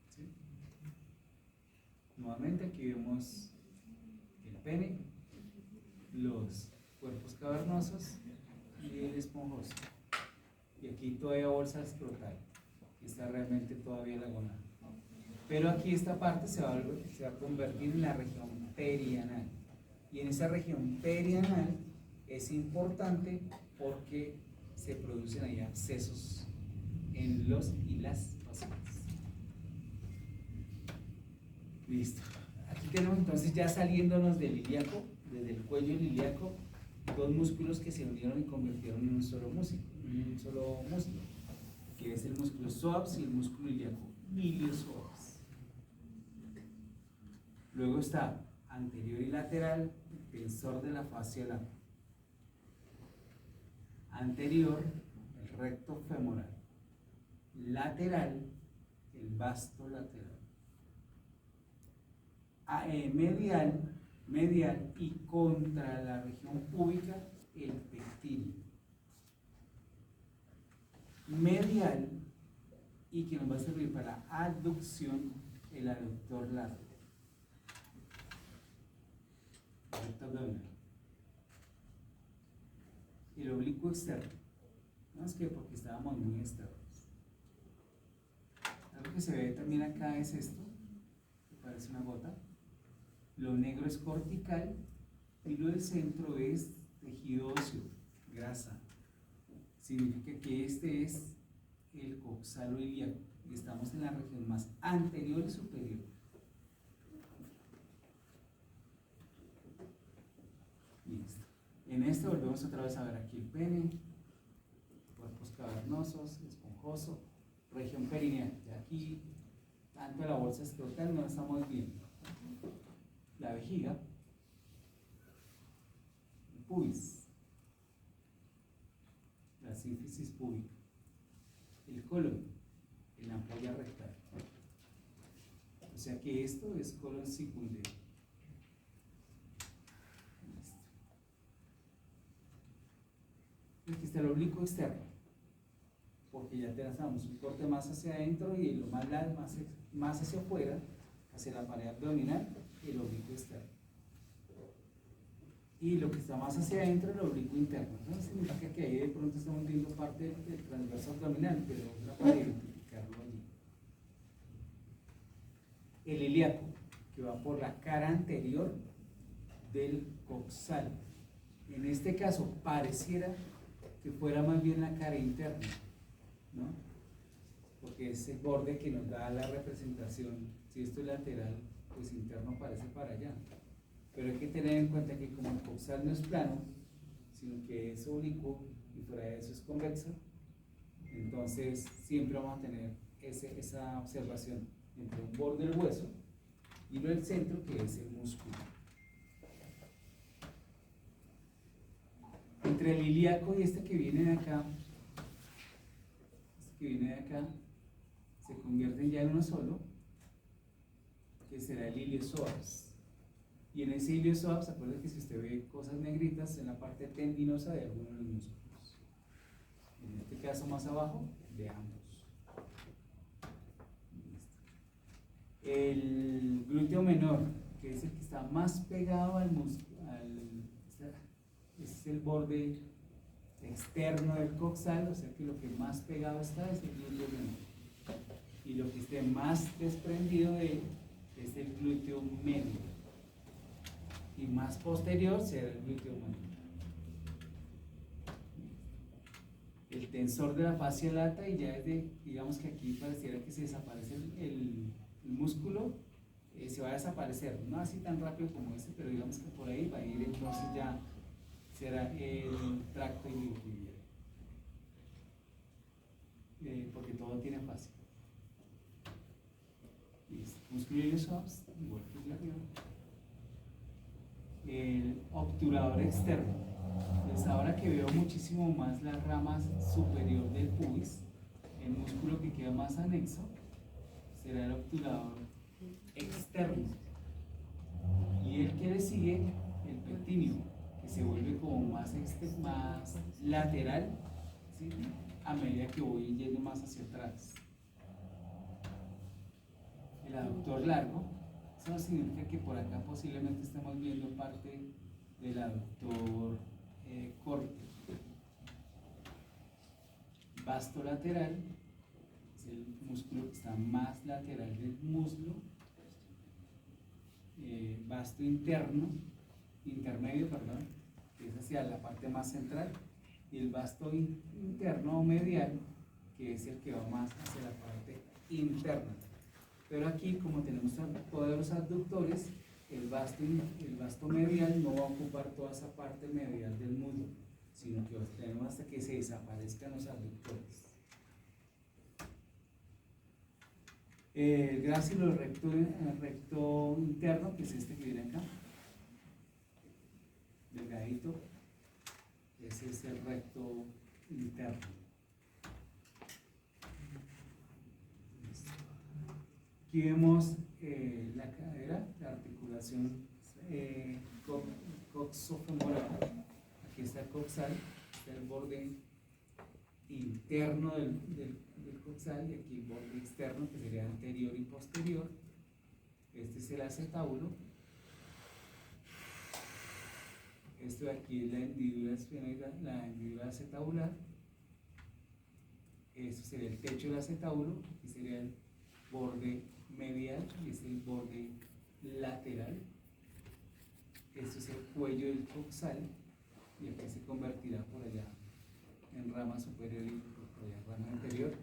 ¿Sí? Nuevamente aquí vemos el pene, los cuerpos cavernosos y el esponjoso. Y aquí todavía bolsa escrotal. Aquí está realmente todavía la gonada. Pero aquí esta parte se va a convertir en la región perianal. Y en esa región perianal es importante porque se producen ahí abscesos en los y las pacientes. Listo. Aquí tenemos entonces ya saliéndonos del ilíaco, desde el cuello del ilíaco, dos músculos que se unieron y convirtieron en un solo músculo, que es el músculo psoas y el músculo ilíaco, iliosoas. Luego está anterior y lateral, el tensor de la fascia lata. Anterior, el recto femoral. Lateral, el vasto lateral. Medial y contra la región púbica, el pectíleo. Medial y que nos va a servir para la aducción, el aductor largo. Recto abdominal. El oblicuo externo. No es que porque estábamos muy externos. Algo que se ve también acá es esto, que parece una gota. Lo negro es cortical y lo del centro es tejido óseo, grasa. Significa que este es el coxalo ilíaco y estamos en la región más anterior y superior. Listo. En este volvemos otra vez a ver aquí el pene, cuerpos cavernosos, esponjoso, región perineal. Y aquí, tanto la bolsa escrotal no la estamos viendo. La vejiga, el pubis, la sínfisis púbica, el colon, la ampolla rectal. O sea que esto es colon sigmoideo. Aquí está el oblicuo externo, porque ya trazamos un corte más hacia adentro y lo más hacia afuera, hacia la pared abdominal, el oblicuo externo. Y lo que está más hacia adentro, el oblicuo interno. Eso no significa que ahí de pronto estamos viendo parte del transverso abdominal, pero es para identificarlo allí. El ilíaco, que va por la cara anterior del coxal. En este caso, pareciera que fuera más bien la cara interna, ¿no? Porque es el borde que nos da la representación. Si esto es lateral, pues interno parece para allá. Pero hay que tener en cuenta que como el coxal no es plano, sino que es oblicuo y fuera de eso es convexo, entonces siempre vamos a tener esa observación entre un borde del hueso y lo del centro, que es el músculo. Entre el ilíaco y este que viene de acá, se convierten ya en uno solo, que será el iliosoas. Y en ese iliosoas, ¿se acuerdan que si usted ve cosas negritas en la parte tendinosa de alguno de los músculos? En este caso más abajo, de ambos. El glúteo menor, que es el que está más pegado al músculo, es el borde externo del coxal, o sea que lo que más pegado está es el glúteo menor. Y lo que esté más desprendido de él es el glúteo medio. Y más posterior será el glúteo mayor. El tensor de la fascia lata, y ya desde, digamos que aquí pareciera que se desaparece el músculo, se va a desaparecer, no así tan rápido como este, pero digamos que por ahí va a ir, entonces ya será el tracto iliotibial, porque todo tiene fascia. Listo. Músculo iliosoas, igual que el arriba. El obturador externo, Pues ahora que veo muchísimo más las ramas superior del pubis, el músculo que queda más anexo será el obturador externo. Y el que le sigue, el pectíneo, que se vuelve como más lateral, ¿sí? A medida que voy yendo más hacia atrás. El aductor largo, eso significa que por acá posiblemente estamos viendo parte del aductor corto. Vasto lateral es el músculo que está más lateral del muslo. Vasto intermedio, perdón, que es hacia la parte más central, y el vasto interno o medial, que es el que va más hacia la parte interna. Pero aquí, como tenemos poderos abductores, el vasto medial no va a ocupar toda esa parte medial del muslo, sino que tenemos hasta que se desaparezcan los abductores. El grácilo recto interno, que es este que viene acá, delgadito, ese es el recto interno. Aquí vemos la cadera, la articulación coxofemoral. Aquí está el coxal, está el borde interno del coxal, y aquí el borde externo, que sería anterior y posterior. Este es el acetábulo. Esto de aquí es la hendidura esfenoidal, la hendidura acetabular. Esto sería el techo del acetábulo, aquí sería el borde medial y este es el borde lateral. Esto es el cuello del coxal, y aquí se convertirá por allá en rama superior y por allá en rama inferior.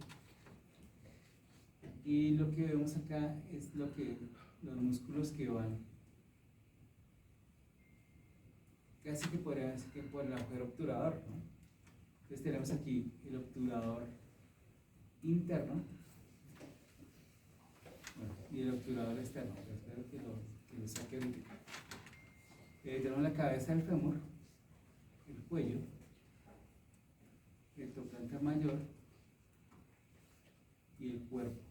Y lo que vemos acá es los músculos que van casi que podría decir que por el agujero obturador, ¿no? Entonces tenemos aquí el obturador interno, bueno, y el obturador externo. Yo espero que lo saque ahorita. Tenemos la cabeza del fémur, el cuello, el trocánter mayor y el cuerpo.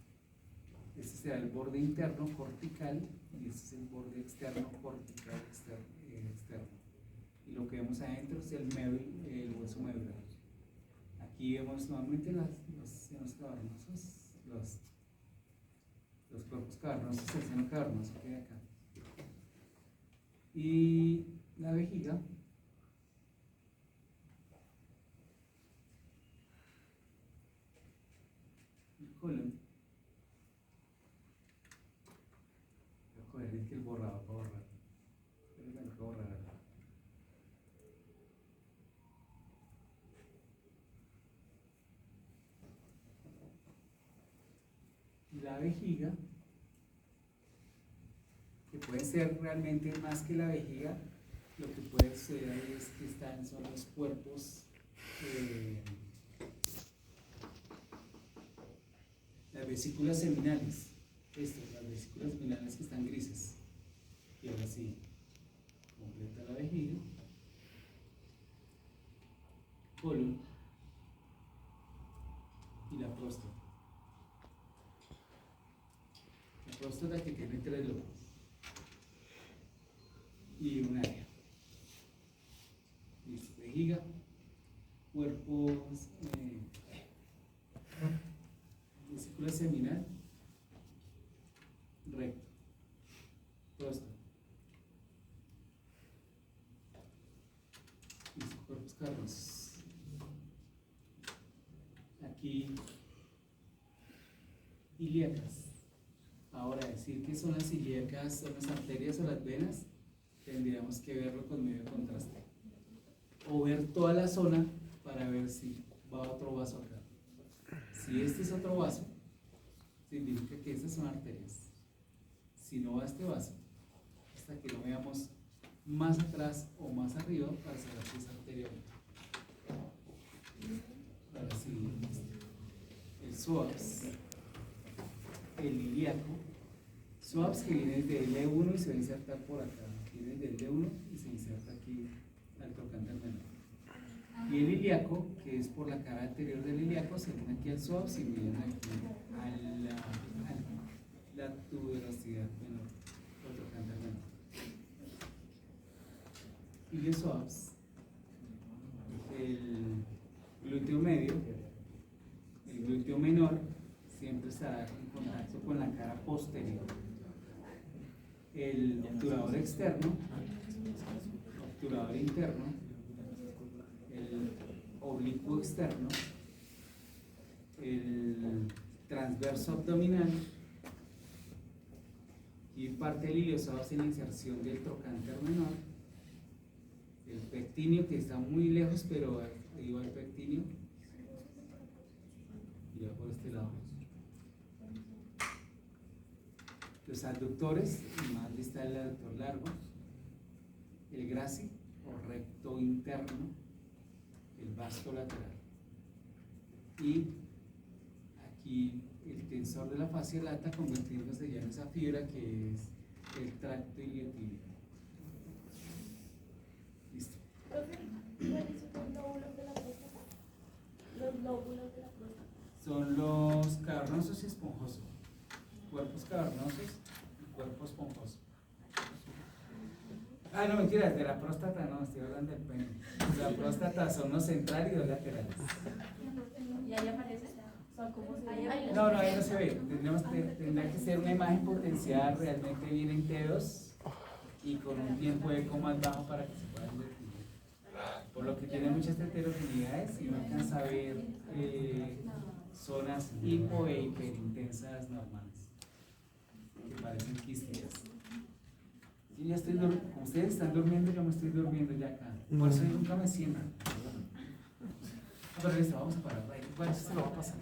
Este será el borde interno cortical y este es el borde externo cortical externo. Y lo que vemos adentro es el hueso medular. Aquí vemos nuevamente los senos cavernosos, los cuerpos cavernosos, el seno cavernoso que hay acá. Y la vejiga, el colon. Voy a coger el borrador para borrar. Pero tengo que borrar acá. La vejiga, que puede ser realmente más que la vejiga, lo que puede ser ahí es que son los cuerpos, las vesículas seminales, las vesículas seminales que están grises. Y ahora sí, completa la vejiga, colon y la próstata. La próstata que tiene 3 lobos y un área. Listo, vejiga, cuerpos, vesícula seminal, recto, próstata. Listo, cuerpos cavernosos. Aquí, ilíacas. Ahora, decir que son las ilíacas, son las arterias o las venas, tendríamos que verlo con medio contraste. O ver toda la zona para ver si va otro vaso acá. Si este es otro vaso, significa que estas son arterias. Si no va este vaso, hasta que no veamos más atrás o más arriba para saber si es arterial. Ahora sí, el psoas, el ilíaco, psoas que viene del L1 y se va a insertar por acá, viene del L1 y se inserta aquí al trocánter menor. Y el ilíaco, que es por la cara anterior del ilíaco, se viene aquí al psoas y viene aquí a la tuberosidad menor, otro trocánter menor. Iliosoas, el glúteo medio, el glúteo menor, siempre estará en contacto con la cara posterior. El obturador externo, obturador interno, el oblicuo externo, el transverso abdominal y parte del iliosoas en la inserción del trocánter menor, el pectíneo que está muy lejos, pero ahí va el pectíneo, y va por este lado. Los adductores, más está el adductor largo, el graci o recto interno, el vasto lateral. Y aquí el tensor de la fascia lata convirtiéndose ya en esa fibra que es el tracto iliotibial. Listo. ¿Cuáles son los lóbulos de la próstata? Los lóbulos de la próstata. Son los cavernosos y esponjosos. Cuerpos cavernosos y cuerpo esponjoso. Ah, no, mentira, de la próstata no, estoy hablando del pene. La próstata son los centrales y los laterales. ¿Y ahí aparece? Son como se No, ahí no se ve. Tendrá que ser una imagen potenciada realmente bien en T2 y con un tiempo de eco más bajo para que se puedan distinguir. Por lo que tiene muchas heterogeneidades y no alcanza a ver zonas hipo e hiperintensas normales que parecen quísticas. Yo ya estoy como ustedes están durmiendo, yo me estoy durmiendo ya acá. Por eso yo nunca me siento. Pero listo, vamos a parar ahí. Bueno, eso se lo va a pasar.